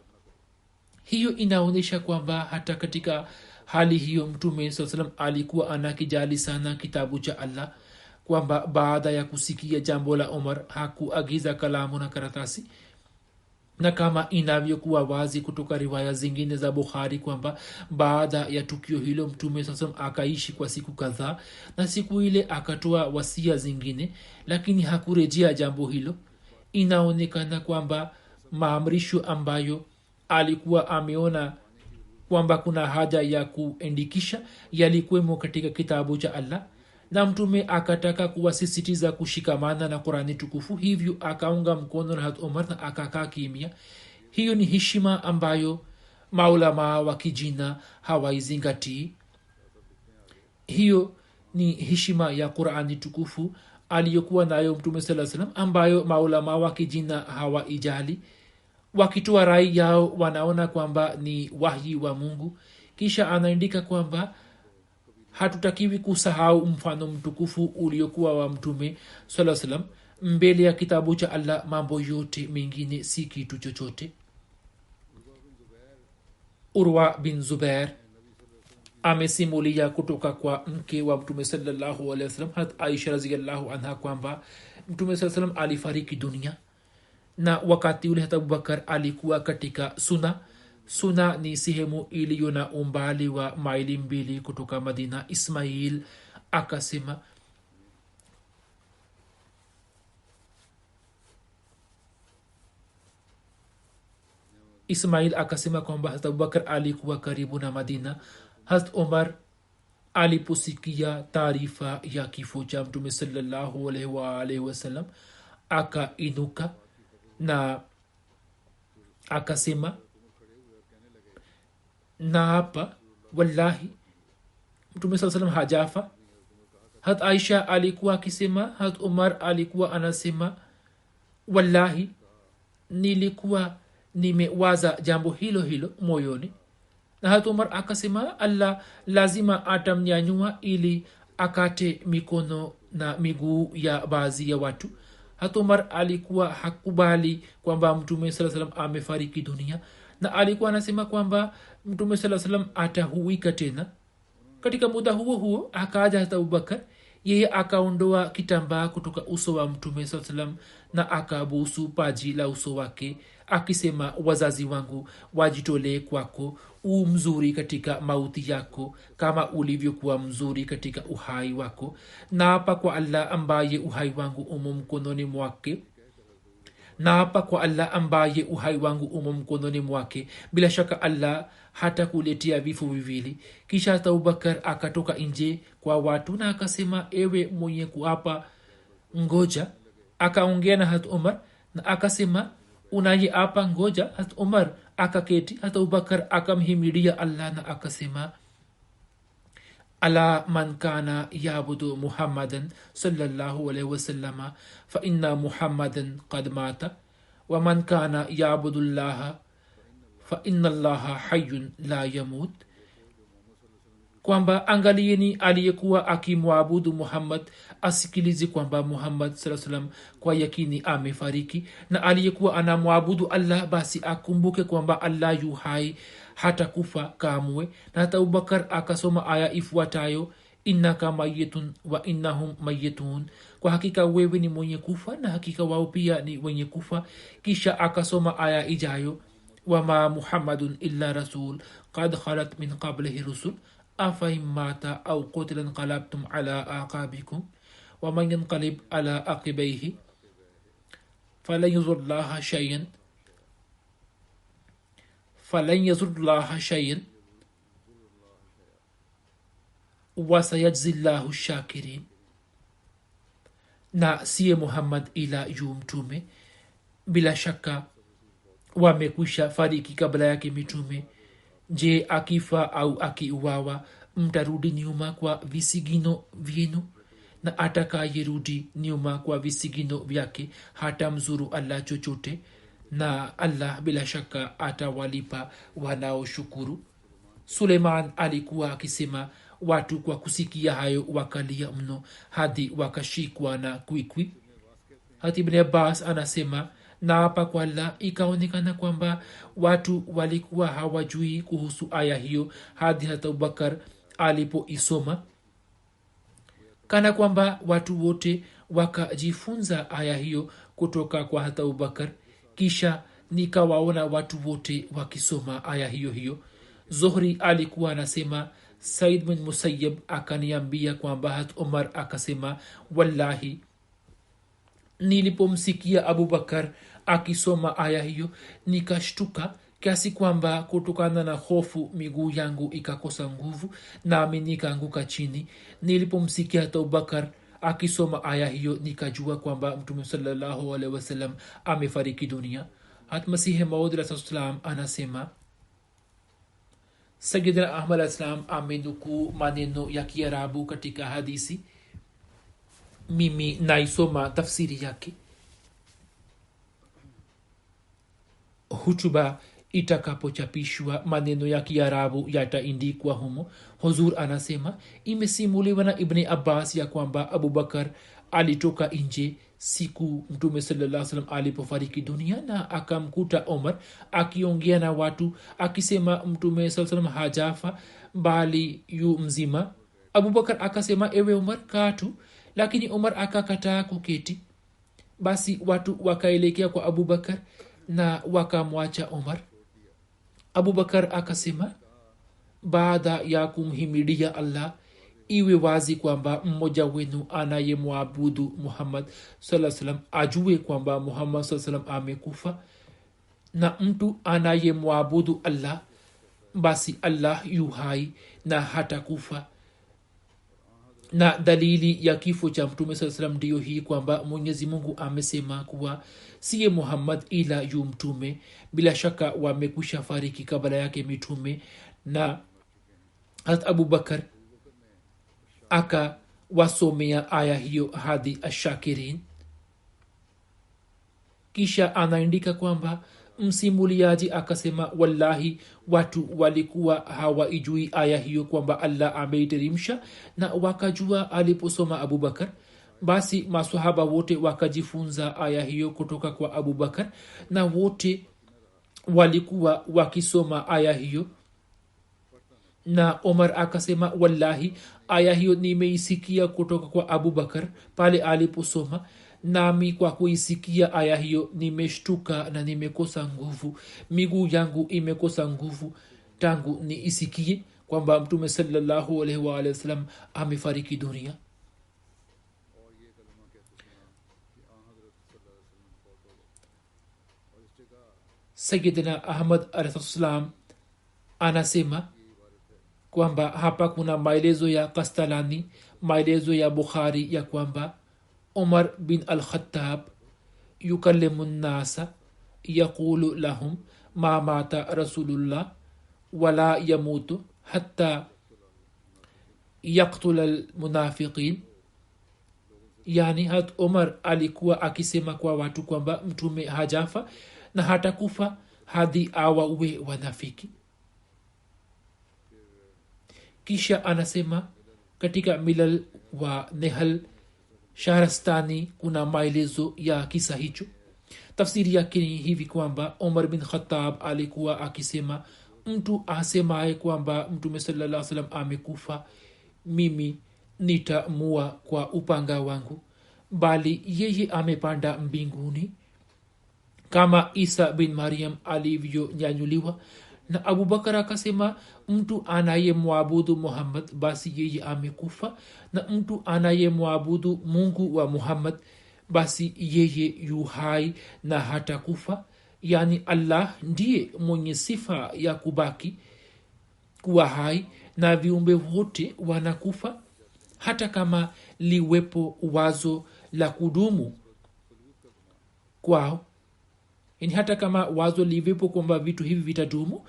Hiyo inaonyesha kwamba hata katika hali hiyo mtume sallallahu alaihi wasallam alikuwa anakijali sana kitabu cha Allah, kwamba baada ya kusikia jambo la Umar hakuagiza kalamu na karatasi. Na kama inavyokuwa wazi kutoka riwaya zingine za Bukhari kwamba baada ya tukio hilo mtume sasa akaishi kwa siku kadhaa, na siku ile akatoa wasia zingine, lakini hakurejea jambo hilo. Inaonekana kwamba maamrisho ambayo alikuwa ameona kwamba kuna haja ya kuandikisha yalikuwemo katika kitabu cha Allah, na mtume akataka kuwasisitiza kushikamana na Qurani tukufu, hivyo akaunga mkono na Umar na akakaa kimya. Hiyo ni heshima ambayo maulama wa kijina hawaizingatii. Hiyo ni heshima ya Qurani tukufu aliyokuwa nayo mtume sallallahu alaihi wasallam, ambayo maulama wa kijina hawaijali. Wakitoa rai yao wanaona kwamba ni wahyi wa Mungu. Kisha anaandika kwamba hatutakiwi kusahau mfano mtukufu uliokuwa wa mtume sallallahu alaihi wasallam. Mbele ya kitabu cha Allah mambo yote mengine si kitu chochote. Urwa bin Zubair amesimulia kutoka kwa mke wa mtume sallallahu alaihi wasallam hat Aisha radhiyallahu anha kwamba mtume sallallahu alaihi wasallam alifariki dunia, na wakati ule hata Abubakar alikuwa katika suna Suna ni sehemu iliyo na umbali wa maili 2 kutoka Madina. Ismail akasema kwamba Hazrat Abubakar alikuwa karibu na Madina. Hazrat Umar aliposikia taarifa ya kifo cha Mtume sallallahu alaihi wasallam akainuka na akasema, na hapa wallahi Mtume sallallahu alaihi wasallam hajafa. Hazrat Aisha alikuwa akisema, Hazrat Umar alikuwa anasema, wallahi nilikuwa nimewaza jambo hilo moyoni. Na Hazrat Umar akasema, Allah lazima atamnyanyua ili akate mikono na miguu ya baadhi ya watu. Hazrat Umar alikuwa hakubali kwamba Mtume sallallahu alaihi wasallam amefariki dunia, na alikuwa anasema kwamba Mtume sallallahu alaihi wasallam atahuika tena. Katika muda huo akaja Hazrat Abubakar, yeye akaondoa kitambaa kutoka uso wa Mtume sallallahu alaihi wasallam na akabusu paji la uso wake akisema, wazazi wangu wajitolee kwako, u mzuri katika mauti yako kama ulivyokuwa mzuri katika uhai wako. Naapa kwa Allah ambaye uhai wangu umo mkononi mwake, naapa kwa Allah ambaye uhai wangu umo mkononi mwake, bila shaka Allah hata kuletea vifo viwili. Kisha Abubakar akatoka nje kwa watu na akasema, ewe mwenye kuapa, ngoja. Akaongea na Hazrat Umar na akasema, unayeapa ngoja. Hazrat Umar akaketi. Hazrat Abubakar akamhimidia Allah na akasema, ala man kana yabudu Muhammadan sallallahu alaihi wasallam fa inna Muhammadan qad mata wa man kana yabudu Allah fa inna Allah hayyun la yamut. Kwamba angalieni, aliyekuwa akimwabudu Muhammad asikilize kwamba Muhammad sallallahu alaihi wasallam kwa yakini amefariki, na aliyekuwa anamwabudu Allah basi akumbuke kwamba Allah yu hai, hata kufa kamwe. Na hata Abubakar akasoma aya ifuatayo, innaka mayitun wa innahum mayitun, kwa hakika wewe ni mwenye kufa na hakika wao pia ni wenye kufa. Kisha akasoma aya ijayo, wama Muhammadun illa rasul qad khalat min qablihi rusul afain mata au qutila inqalabtum ala aqabikum wa man yanqalib ala aqibaihi falan yadurrullaha shay'an wa sayajzillahu shakirin. Na siye Muhammad ila yu mtume, bila shaka wamekwisha fariki kabla yake mitume. Je, akifa au akiuawa mtarudi nyuma kwa visigino vyenu? Na atakayerudi nyuma kwa visigino vyake hata mzuru Allah chochote, na Allah bila shaka atawalipa wanaoshukuru. Suleiman alikuwa akisema, watu kwa kusikia hayo wakalia mno hadi wakashikwa na kwikwi. Hata Ibn Abbas anasema, na hapa kwa Allah ikaonekana kwamba watu walikuwa hawajui kuhusu aya hiyo hadi hata Abubakar alipoisoma, kana kwamba watu wote wakajifunza aya hiyo kutoka kwa hata Abubakar. Kisha nikawaona watu wote wakisoma aya hiyo. Zuhri alikuwa anasema, Said bin Musayyib akaniambia kwamba Hazrat Umar akasema, wallahi nilipomsikia Abubakar akisoma aya hiyo nikashtuka kiasi kwamba kutokana na hofu miguu yangu ikakosa nguvu nami nikaanguka chini. Nilipomsikia hata Abubakar akisoma aya hiyo nikajua kwamba Mtume sallallahu alaihi wasallam amefariki dunia. Hat Masihi Maud rasulullah anasema, Sayyidina Ahmad al-Islam amenukuu maneno ya Kiarabu katika hadisi. Mimi naisoma tafsiri yake. Hutuba itakapochapishwa maneno ya Kiarabu yataandikwa humo. Huzur anasema, imesimuliwa na Ibn Abbas ya kwamba Abubakar alitoka nje siku Mtume sallallahu alaihi wasallam alipofariki dunia, na akamkuta Umar akiongea na watu akisema, Mtume sallallahu alaihi wasallam hajafa bali yu mzima. Abubakar akasema, ewe Umar, kaa tu. Lakini Umar akakataa kuketi. Basi watu wakaelekea kwa Abubakar na wakamwacha Umar. abubakar akasema, baada ya kumhimidia allah, iwe wazi kwamba mmoja wenu anayemwabudu muhammad saa salam ajue kwamba muhammad saa salam amekufa, na mtu anayemwabudu allah basi allah yu hai na hata kufa. Na dalili ya kifo cha mtume saa salam ndiyo hii kwamba mwenyezi mungu amesema kuwa siye muhammad ila yu mtume. Bila shaka wamekwisha fariki kabla yake mitume. Na hat abubakar akawasomea aya hiyo hadi ashakirin. Kisha anaandika kwamba msimuliaji akasema, wallahi watu walikuwa hawaijui aya hiyo kwamba allah ameiteremsha, na wakajua aliposoma abubakar. Basi masahaba wote wakajifunza aya hiyo kutoka kwa abubakar, na wote walikuwa wakisoma aya hiyo. Na omar akasema, wallahi aya hiyo nimeisikia kutoka kwa abubakar pale aliposoma, nami kwa kuisikia aya hiyo nimeshtuka na nimekosa nguvu, miguu yangu imekosa nguvu tangu niisikie kwamba mtume sallallahu alaihi wa sallam amefariki dunia. Sayyidina ahmad alaihissalam anasema kwamba hapa kuna maelezo ya kastalani, maelezo ya bukhari ya kwamba umar bin al-khattab yukallimu nnasa yaqulu lahum ma mata rasulullah wala yamutu hatta yaktula almunafiqin. Yani hat umar alikuwa akisema kwa watu kwamba mtume hajafa na hata kufa hadi awaue wanafiki. kisha anasema katika milal wa nehal shahrastani kuna maelezo ya kisa hicho. Tafsiri yake ni hivi kwamba umar bin khattab alikuwa akisema, mtu asemaye kwamba mtume sallallahu alaihi wasallam amekufa, mimi nitamua kwa upanga wangu, bali yeye amepanda mbinguni kama Isa bin Maryam alivyonyanyuliwa. Na Abubakar akasema, mtu anayemwabudu Muhammad basi yeye amekufa, na mtu anayemwabudu Mungu wa Muhammad basi yeye yu hai na hata kufa. Yani Allah ndiye mwenye sifa ya kubaki kuwa hai, na viumbe wote wanakufa hata kama liwepo wazo la kudumu kwao. Yani hata kama wazo liwepo kwamba vitu hivi vitadumu,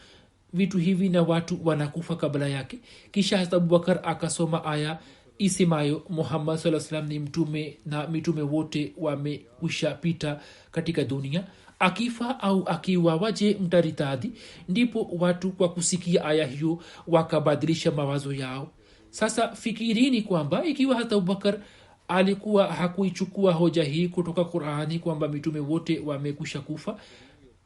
vitu hivi na watu wanakufa kabla yake. Kisha Abubakar akasoma aya isemayo Muhammad sallallahu alaihi wasallam ni mtume na mitume wote wamekwisha pita katika dunia, akifa au akiuawa je mtaritadi? Ndipo watu kwa kusikia aya hiyo wakabadilisha mawazo yao. Sasa fikirini kwamba ikiwa hata Abubakar alikuwa hakuichukua hoja hii kutoka Qur'ani kwamba mitume wote wamekwisha kufa,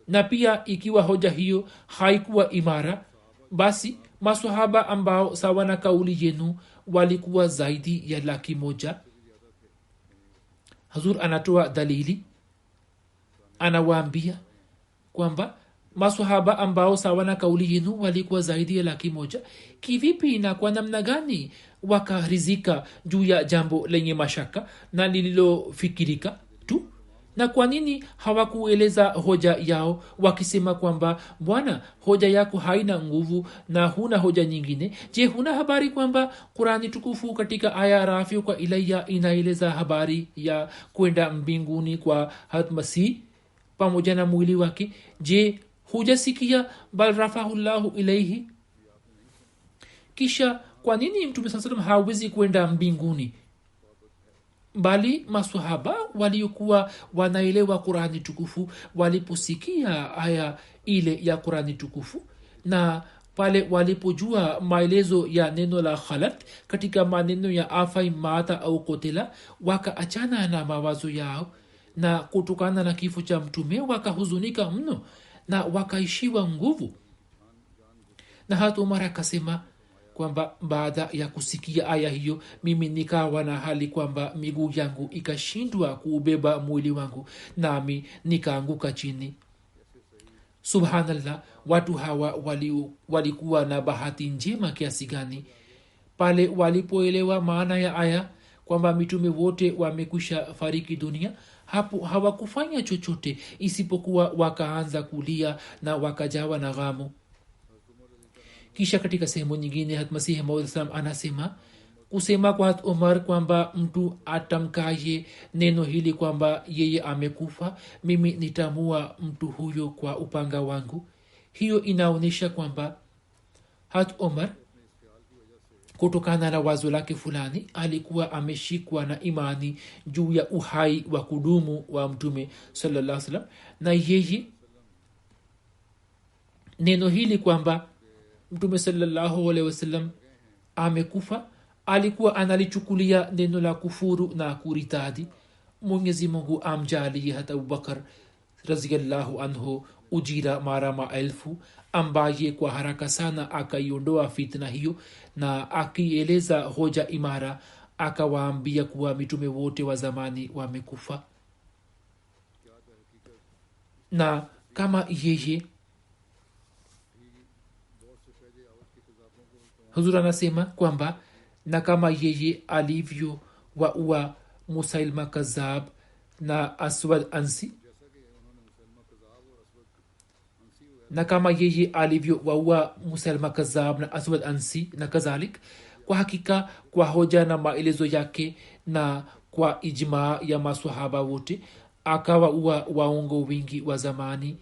na pia ikiwa hoja hiyo haikuwa imara, basi maswahaba ambao sawa na kauli yenu walikuwa zaidi ya 100,000. Hazur anatoa dalili, anawaambia kwamba maswahaba ambao sawa na kauli yenu walikuwa zaidi ya 100,000, kivipi na kwa namna gani wakarizika juu ya jambo lenye mashaka na lililofikirika tu? Na kwa nini hawakueleza hoja yao wakisema kwamba bwana, hoja yako haina nguvu na huna hoja nyingine? Je, huna habari kwamba Qur'ani tukufu katika aya rafiu kwa ilayya inaeleza habari ya kwenda mbinguni kwa Hazrat Masih pamoja na mwili wake? Je, hujasikia bal rafahullahu ilayhi? Kisha kwa nini mtume sallallahu alayhi wasallam hawezi kwenda mbinguni? Bali maswahaba waliokuwa wanaelewa Qur'ani tukufu waliposikia aya ile ya Qur'ani tukufu na pale walipojua maelezo ya neno la khalat katika maneno ya afai mata au kotela, wakaachana na mawazo yao, na kutokana na kifo cha mtume wakahuzunika mno na wakaishiwa nguvu. Na hata Umar akasema kwamba baada ya kusikia aya hiyo mimi nikawa na hali kwamba miguu yangu ikashindwa kuubeba mwili wangu, nami nikaanguka chini. subhanallah, watu hawa walikuwa na bahati njema kiasi gani pale walipoelewa maana ya aya kwamba mitume wote wamekwisha fariki dunia. Hapo hawakufanya chochote isipokuwa wakaanza kulia na wakajawa na ghamu. Kisha katika sehemu nyingine hatmasihi maud anasema kusema kwa Umar kwamba mtu atamkaye neno hili kwamba yeye amekufa, mimi nitamua mtu huyo kwa upanga wangu, hiyo inaonyesha kwamba Umar kutokana na wazo lake fulani alikuwa ameshikwa na imani juu ya uhai wa kudumu wa mtume sallallahu alaihi wasallam, na yeye neno hili kwamba mtume sallallahu alaihi wasallam amekufa alikuwa analichukulia neno la kufuru na kuritadi. Mwenyezi Mungu amjalie hata Abubakar radhiyallahu anhu ujira mara maelfu, ambaye kwa haraka sana akaiondoa fitna hiyo na akieleza hoja imara, akawaambia kuwa mitume wote wa zamani wamekufa, na kama yeye Huzur anasema kwamba na kama yeye alivyo waua Musailma Kazab na Aswad Ansi, na kama yeye alivyo waua Musailma Kazab na Aswad Ansi na kadhalik, kwa hakika kwa hoja na maelezo yake na kwa ijmaa ya maswahaba wote akawaua waongo wingi wa zamani,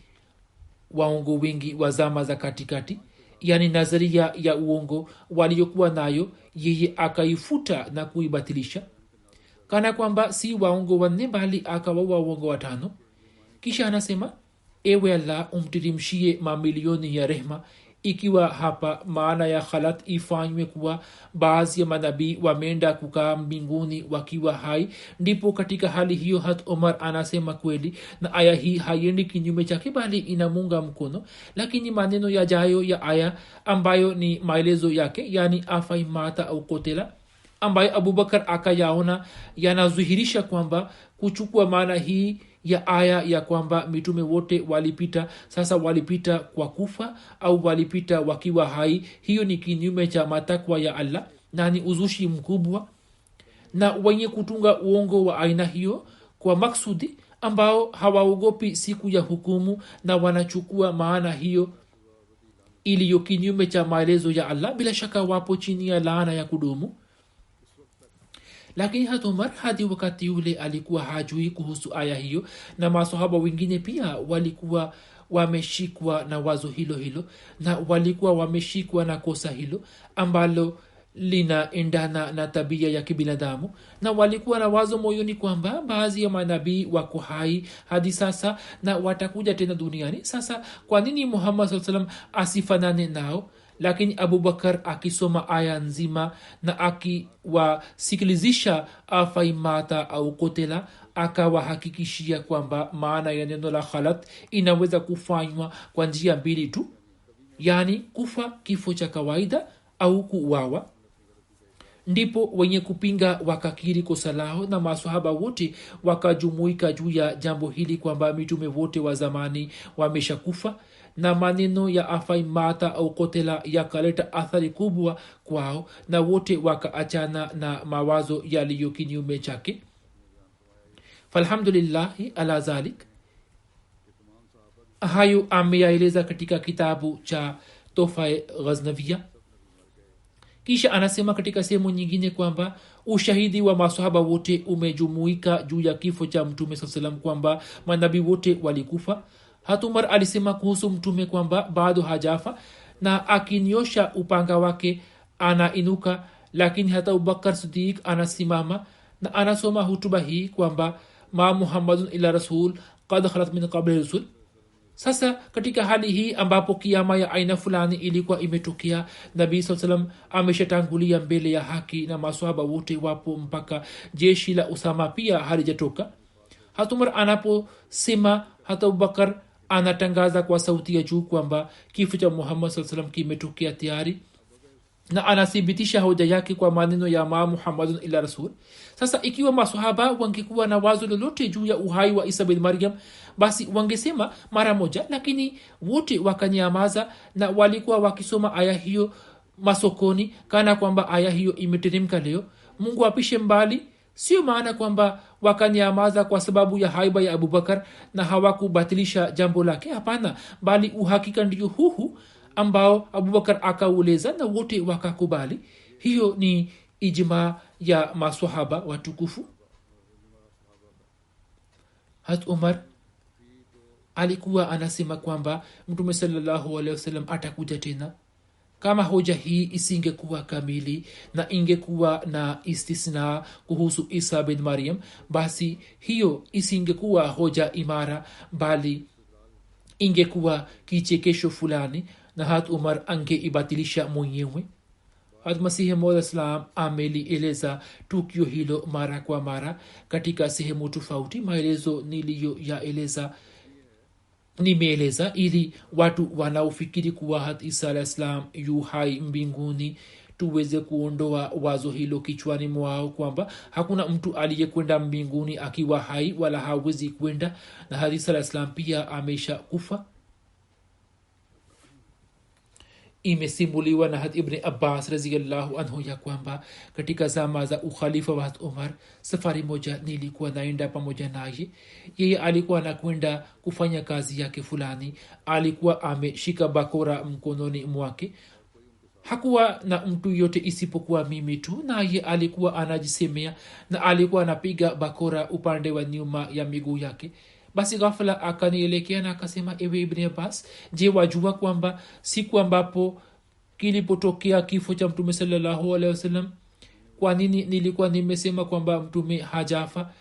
waongo wingi wa zama za katikati, yani nazaria ya uongo waliokuwa nayo yeye akaifuta na kuibatilisha kana kwamba si waongo wanne bali akawaua waongo watano. Kisha anasema ewe Allah, umtirimshie mamilioni ya rehma ikiwa hapa maana ya khalat ifanywe kuwa baadhi ya manabii wameenda kukaa mbinguni wakiwa hai, ndipo katika hali hiyo Umar anasema kweli, na aya hii haiendi kinyume chake bali inamunga mkono. Lakini maneno yajayo ya aya ambayo ni maelezo yake, yani afai mata au kotela, ambayo Abubakar akayaona yanadhihirisha kwamba kuchukua maana hii ya aya ya kwamba mitume wote walipita, sasa walipita kwa kufa au walipita wakiwa hai, hiyo ni kinyume cha matakwa ya Allah na ni uzushi mkubwa, na wenye kutunga uongo wa aina hiyo kwa maksudi ambao hawaogopi siku ya hukumu na wanachukua maana hiyo iliyo kinyume cha maelezo ya Allah, bila shaka wapo chini ya laana ya kudumu. Lakini Umar hadi wakati ule alikuwa hajui kuhusu aya hiyo, na masahaba wengine pia walikuwa wameshikwa na wazo hilo hilo, na walikuwa wameshikwa na kosa hilo ambalo linaendana na tabia ya kibinadamu, na walikuwa na wazo moyoni kwamba baadhi ya manabii wako hai hadi sasa na watakuja tena duniani. Sasa kwa nini Muhammad sallallahu alaihi wasallam asifanane nao? Lakini Abubakar akisoma aya nzima na akiwasikilizisha afaimata au kotela, akawahakikishia kwamba maana ya neno la khalat inaweza kufanywa kwa njia mbili tu, yani kufa kifo cha kawaida au kuuawa. Ndipo wenye kupinga wakakiri kosa lao, na maswahaba wote wakajumuika juu ya jambo hili kwamba mitume wote wa zamani wameshakufa, na maneno ya afai mata au kotela yakaleta athari kubwa kwao, na wote wakaachana na mawazo yaliyo kinyume chake. Falhamdulillahi ala zalik. Hayo ameyaeleza katika kitabu cha Tofae Ghaznaviya. Kisha anasema katika sehemu nyingine kwamba ushahidi wa maswahaba wote umejumuika juu ya kifo cha mtume sallallahu alaihi wasallam, kwamba manabii wote walikufa. Umar alisema kuhusu mtume kwamba bado hajafa, na akinyosha upanga wake anainuka, lakini hata Abubakar Siddiq anasimama na anasoma hutuba hii kwamba ma Muhammadun illa rasul qad khalat min qabli rusul. Sasa katika hali hii ambapo kiama ya aina fulani ilikuwa imetokea, Nabii sallallahu alaihi wasallam ameshatangulia mbele ya haki na maswahaba wote wapo, mpaka jeshi la Usama pia halijatoka. Umar anaposema, hata Abubakar anatangaza kwa sauti ya juu kwamba kifo cha Muhammad sallallahu alaihi wasallam kimetokea tayari. na anathibitisha hoja yake kwa maneno ya ma muhammadun illa rasul. Sasa ikiwa masahaba wangekuwa na wazo lolote juu ya uhai wa Isa bin Maryam, basi wangesema mara moja, lakini wote wakanyamaza na walikuwa wakisoma aya hiyo masokoni kana kwamba aya hiyo imeteremka leo. Mungu apishe mbali, sio maana kwamba wakanyamaza kwa sababu ya haiba ya Abubakar na hawakubatilisha jambo lake. Hapana, bali uhakika ndio huu ambao Abubakar akauleza na wote wakakubali. Hiyo ni ijma ya maswahaba watukufu. Hazrat Umar alikuwa anasema kwamba Mtume sallallahu alaihi wasallam atakuja tena. Kama hoja hii isingekuwa kamili na ingekuwa na istisna kuhusu Isa bin Maryam, basi hiyo isingekuwa hoja imara, bali ingekuwa kichekesho fulani na Hazrat Umar angeibatilisha mwenyewe. Hazrat Masihi Maud Islam amelieleza tukio hilo mara kwa mara katika sehemu tofauti. Maelezo niliyoyaeleza nimeeleza ili watu wanaofikiri kuwa Hazrat Isa alayhi salam yu hai mbinguni tuweze kuondoa wazo hilo kichwani mwao kwamba hakuna mtu aliyekwenda mbinguni akiwa hai wala hawezi kwenda, na Hazrat Isa alayhi salam pia amesha kufa. Imesimuliwa na Hazrat Ibn Abbas radhiyallahu anhu ya kwamba katika zama za ukhalifa wa Hazrat Umar, safari moja nilikuwa naenda pamoja naye. Yeye alikuwa anakwenda kufanya kazi yake fulani. Alikuwa ameshika bakora mkononi mwake. Hakuwa na mtu yote isipokuwa mimi tu, na yeye alikuwa anajisemea na alikuwa anapiga bakora upande wa nyuma ya miguu yake. Basi ghafla akanielekea na akasema, ewe Ibn Abbas, je, wajua kwamba siku ambapo kilipotokea kifo cha Mtume sallallahu alaihi wasallam, kwa nini nilikuwa nimesema kwamba Mtume hajafa,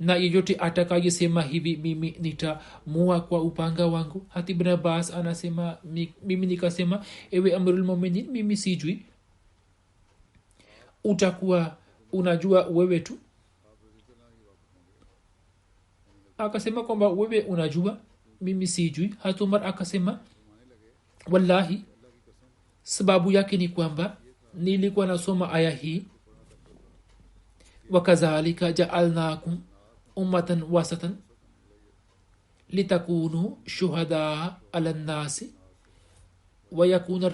na yeyote atakayesema hivi mimi nitamua kwa upanga wangu? Hati Ibn Abbas anasema, mimi nikasema, ewe Amirul Mu'minin, mimi sijui, utakuwa unajua wewe tu. Akasema kwamba wewe unajua, mimi sijui. Hazrat Umar akasema, wallahi sababu yake ni kwamba nilikuwa nasoma aya hii, wakadhalika ja'alnakum ummatan wasatan litakunu shuhadaa ala nnasi wa yakuna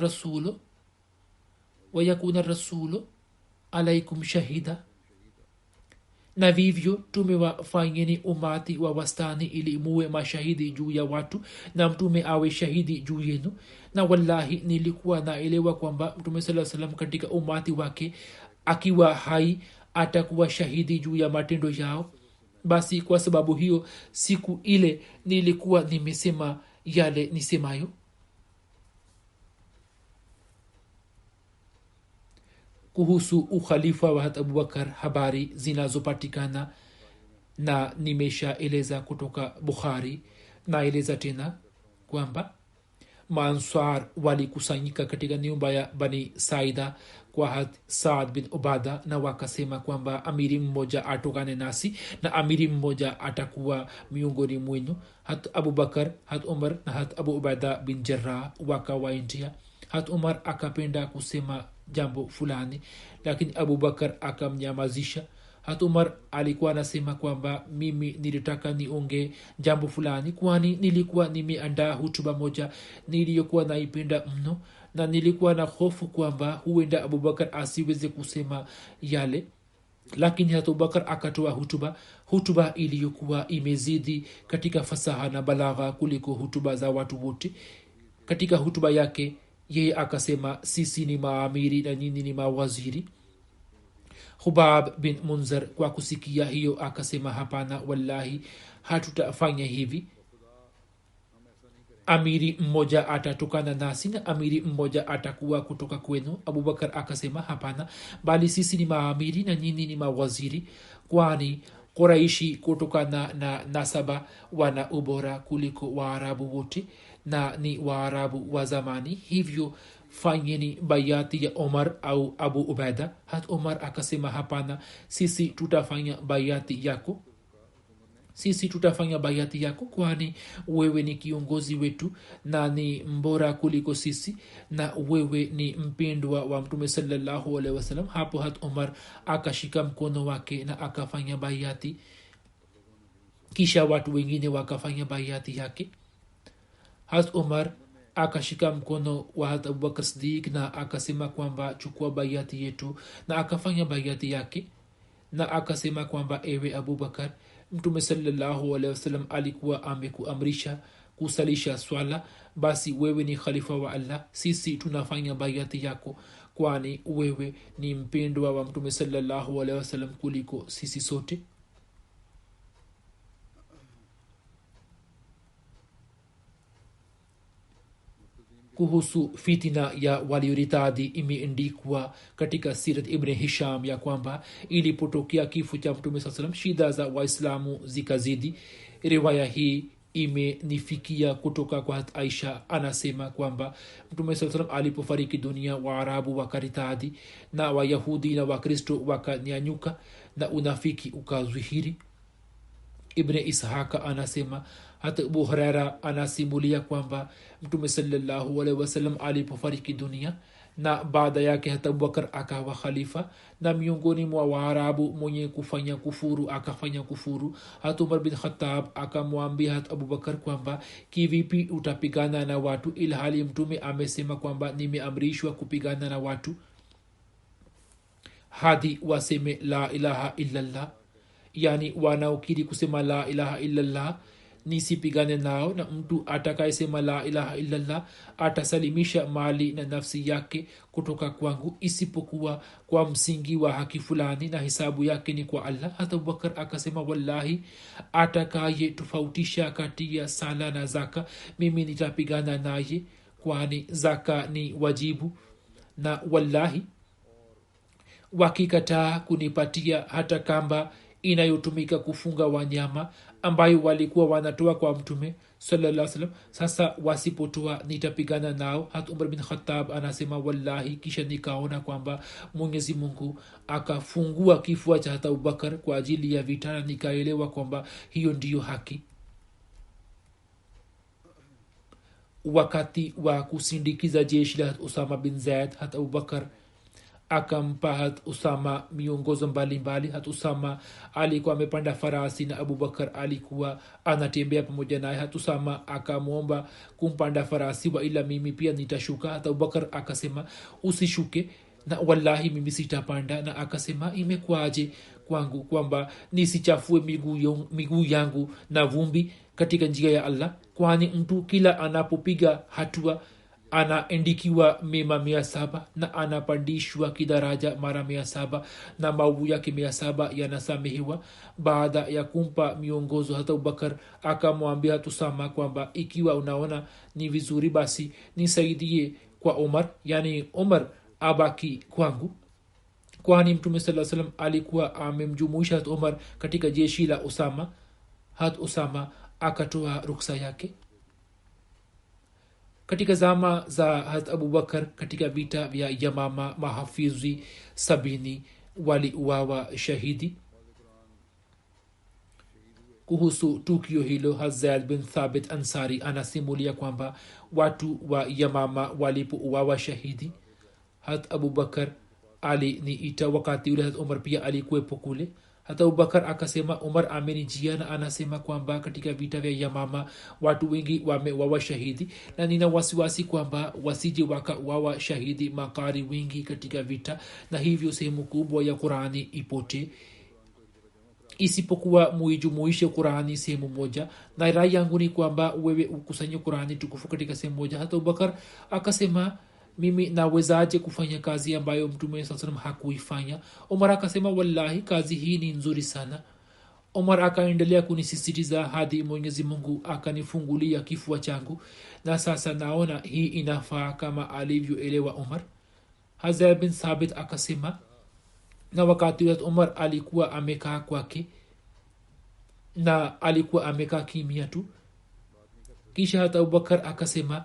rasulu alaikum shahida, na vivyo tumewafanyeni umati wa wastani ili muwe mashahidi juu ya watu na mtume awe shahidi juu yenu. Na wallahi nilikuwa naelewa kwamba Mtume sallallahu alaihi wasallam katika umati wake akiwa hai atakuwa shahidi juu ya matendo yao. Basi kwa sababu hiyo siku ile nilikuwa nimesema yale nisemayo. Kuhusu ukhalifa wa Hazrat Abubakar, habari zinazopatikana na nimeshaeleza kutoka Bukhari. Naeleza tena kwamba Maansar walikusanyika katika nyumba ya Bani Saida kwa Hazrat Saad bin Ubada, na wakasema kwamba amiri mmoja atokane nasi na amiri mmoja atakuwa miongoni mwenu. Hazrat Abubakar, Hazrat Umar na Hazrat Abu Ubada bin Jarrah wakawaendea. Hazrat Umar akapenda kusema jambo fulani, lakini Abubakar akamnyamazisha. Hazrat Umar alikuwa anasema kwamba mimi nilitaka niongee jambo fulani, kwani nilikuwa nimeandaa hutuba moja niliyokuwa naipenda mno, na nilikuwa na hofu kwamba huenda Abubakar asiweze kusema yale. Lakini Hazrat Abubakar akatoa hutuba iliyokuwa imezidi katika fasaha na balagha kuliko hutuba za watu wote. Katika hutuba yake yeye akasema, sisi ni maamiri na nyinyi ni mawaziri. Khubab bin Munzir kwa kusikia hiyo akasema, hapana, wallahi hatutafanya hivi. Amiri mmoja atatokana nasi na amiri mmoja atakuwa kutoka kwenu. Abubakar akasema, hapana, bali sisi ni maamiri na nyinyi ni mawaziri, kwani Quraishi kutokana na nasaba wana ubora kuliko Waarabu wote na ni Waarabu wa zamani, hivyo fanyeni bayati ya Omar au Abu Ubaida. Hat Omar akasema, hapana, sisi tutafanya bayati yako. sisi tutafanya bayati yako kwani wewe ni kiongozi wetu na ni mbora kuliko sisi na wewe ni mpendwa wa mtume sallallahu alaihi wasallam. Hapo hat umar akashika mkono wake na akafanya bayati, kisha watu wengine wakafanya bayati yake. hat umar akashika mkono wa hat abubakar siddiq na akasema kwamba chukua bayati yetu, na akafanya bayati yake na akasema kwamba ewe abubakar, mtume sallallahu alaihi wasallam alikuwa amekuamrisha kusalisha swala, basi wewe ni khalifa wa Allah, sisi tunafanya bayati yako kwani wewe ni mpendwa wa mtume sallallahu alaihi wasallam kuliko sisi sote. kuhusu fitina ya walioritadi imeandikwa katika sirat ibn hisham ya kwamba ilipotokea kifo cha mtume saa salam shida za waislamu zikazidi. riwaya hii imenifikia kutoka kwa hat aisha, anasema kwamba mtume saa salam alipofariki dunia waarabu wakaritadi na wayahudi na wakristo wakanyanyuka na unafiki ukazwihiri. ibn ishaka anasema hata abu huraira anasimulia kwamba mtume sallallahu alaihi wasallam alipofariki dunia na baada yake hata abubakar akawa khalifa, na miongoni mwa waarabu mwenye kufanya kufuru akafanya kufuru. hata umar bin khattab akamwambia hata abubakar kwamba kivipi utapigana na watu ilhali mtume amesema kwamba nimeamrishwa kupigana na watu hadi waseme la ilaha illallah, yani wanaokiri kusema la ilaha illallah nisipigane nao, na mtu atakayesema la ilaha illallah atasalimisha mali na nafsi yake kutoka kwangu isipokuwa kwa msingi wa haki fulani na hisabu yake ni kwa Allah. hata abubakar akasema wallahi, atakaye tofautisha kati ya sala na zaka mimi nitapigana naye, kwani zaka ni wajibu, na wallahi wakikataa kunipatia hata kamba inayotumika kufunga wanyama ambayo walikuwa wanatoa kwa mtume sallallahu alaihi wasallam, sasa wasipotoa nitapigana nao. hata umar bin khattab anasema wallahi, kisha nikaona kwamba Mwenyezi Mungu akafungua kifua cha hata abubakar kwa ajili ya vita, na nikaelewa kwamba hiyo ndiyo haki. wakati wa kusindikiza jeshi la usama bin zaid, hata abubakar akampa hat usama miongozo mbalimbali. hat usama alikuwa amepanda farasi na abubakar alikuwa anatembea pamoja naye. hat usama akamwomba kumpanda farasi, wa ila mimi pia nitashuka. hata abubakar akasema usishuke, na wallahi mimi sitapanda. na akasema imekwaje kwangu kwamba nisichafue miguu yangu na vumbi katika njia ya Allah, kwani mtu kila anapopiga hatua anaendikiwa mema 700 na anapandishwa kidaraja mara 700 na maovu yake 700 yanasamehewa. baada ya kumpa miongozo hata abubakar akamwambia hatusama kwamba ikiwa unaona ni vizuri basi nisaidie kwa omar, yani omar abaki kwangu, kwani mtume sallallahu alaihi wasallam alikuwa amemjumuisha hat omar katika jeshi la usama. hat usama akatoa ruksa yake. katika zama za hat abubakar katika vita vya yamama mahafizi 70 waliuawa shahidi. kuhusu tukio hilo Hazad bin Thabit Ansari anasimulia kwamba watu wa yamama walipouawa shahidi, hat abubakar aliniita. wakati ule hat umar pia alikuwepo kule. hata abubakar akasema umar amenijia na anasema kwamba katika vita vya yamama watu wengi wamewawa shahidi, na nina wasiwasi kwamba wasije wakawawa shahidi makari wengi katika vita, na hivyo sehemu kubwa ya Qurani ipote isipokuwa muijumuishe Qurani sehemu moja, na rai yangu ni kwamba wewe ukusanye Qurani tukufu katika sehemu moja. hata abubakar akasema mimi nawezaje kufanya kazi ambayo mtume sallallahu alaihi wasallam hakuifanya? Umar akasema wallahi, kazi hii ni nzuri sana. Umar akaendelea kunisisitiza hadi Mwenyezi Mungu akanifungulia kifua changu, na sasa naona hii inafaa kama alivyoelewa Umar. Hazar bin Thabit akasema, na wakati ule Umar alikuwa amekaa kwake na alikuwa amekaa kimya tu. kisha hata Abubakar akasema,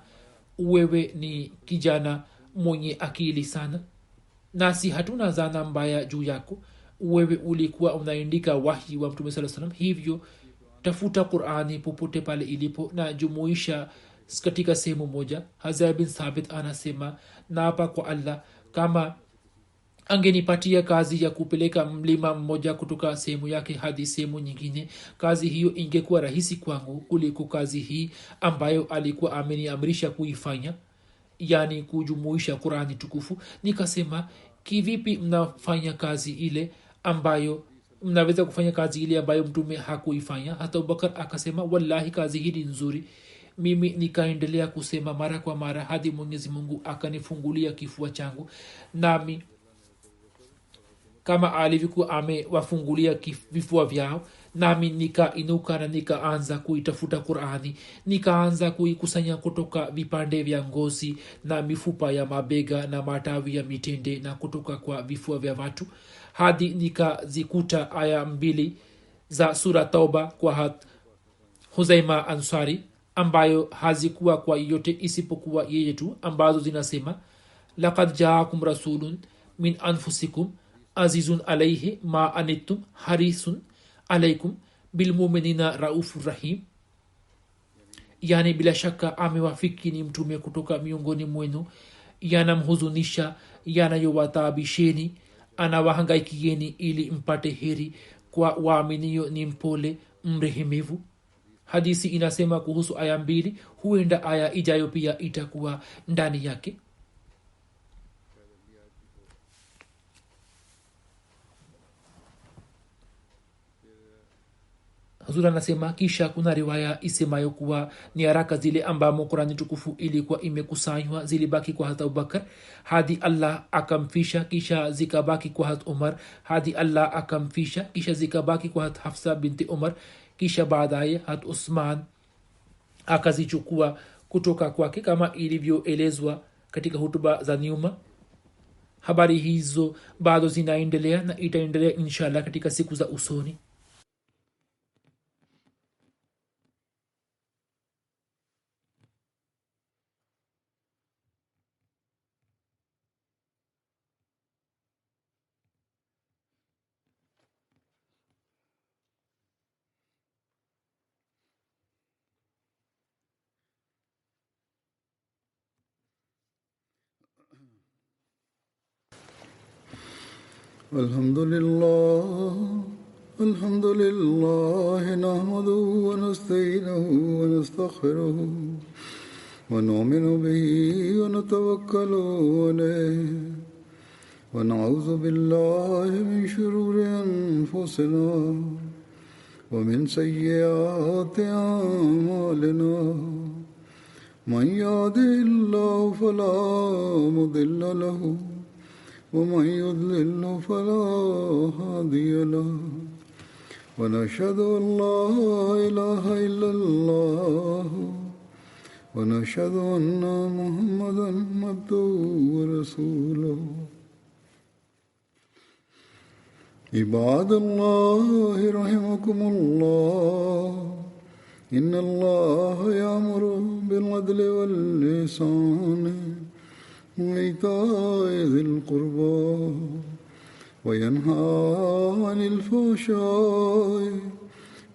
wewe ni kijana mwenye akili sana, nasi hatuna zana mbaya juu yako. Wewe ulikuwa unaandika wahi wa mtume sallallahu alaihi wasallam, hivyo tafuta qurani popote pale ilipo na jumuisha katika sehemu moja. Hazar bin Thabit anasema, naapa kwa Allah, kama angenipatia kazi ya kupeleka mlima mmoja kutoka sehemu yake hadi sehemu nyingine, kazi hiyo ingekuwa rahisi kwangu kuliko kazi hii ambayo alikuwa ameniamrisha kuifanya, yani kujumuisha Qurani tukufu. Nikasema, kivipi mnafanya kazi ile ambayo mnaweza kufanya kazi ile ambayo mtume hakuifanya? Hata Abubakar akasema, wallahi kazi hii ni nzuri. Mimi nikaendelea kusema mara kwa mara hadi Mwenyezi Mungu akanifungulia kifua changu, nami kama alivyokuwa amewafungulia vifua vyao, nami nikainuka na nikaanza kuitafuta Qurani. Nikaanza kuikusanya kutoka vipande vya ngozi na mifupa ya mabega na matawi ya mitende na kutoka kwa vifua vya watu, hadi nikazikuta aya 2 za sura Tauba kwa Huzaima Ansari, ambayo hazikuwa kwa yote isipokuwa yeye tu, ambazo zinasema, laqad jaakum rasulun min anfusikum azizun alayhi ma anittum harisun alaykum bilmuminina raufur rahim. Yani bila shaka amewafiki ni mtume kutoka miongoni mwenu, yanamhuzunisha yanayowataabisheni, anawahangaikieni ili mpate heri, kwa waaminio ni mpole mrehemivu. Hadisi inasema kuhusu aya 2, huenda aya ijayo pia itakuwa ndani yake. Hazur anasema, kisha kuna riwaya isemayo kuwa ni haraka zile ambamo Qurani tukufu ilikuwa imekusanywa zilibaki kwa Hazrat Abubakar hadi Allah akamfisha, kisha zikabaki kwa Hazrat Umar hadi Allah akamfisha, kisha zikabaki kwa Hazrat Hafsa binti Umar, kisha baadaye Hazrat Usman akazichukua kutoka kwake, kama ilivyoelezwa katika hutuba za nyuma. Habari hizo bado zinaendelea na itaendelea inshallah katika siku za usoni. الحمد لله الحمد لله نحمده ونستعينه ونستغفره ونؤمن به ونتوكل عليه ونعوذ بالله من شرور أنفسنا ومن سيئات أعمالنا من يهده الله فلا مضل له ومن يضلل فلا هادي له ونشهد أن لا إله إلا الله ونشهد أن محمدا عبده ورسوله عباد الله رحمكم الله إن الله يأمر بالعدل والإحسان وإيتاء ذي القربى وينهى عن الفحشاء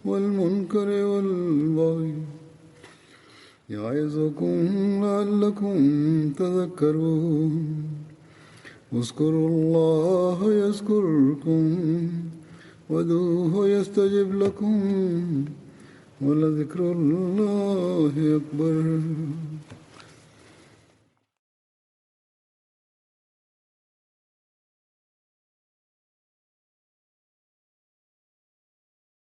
والمنكر والبغي يعظكم لعلكم تذكرون اذكروا الله يذكركم وادعوه يستجب لكم ولذكر الله أكبر.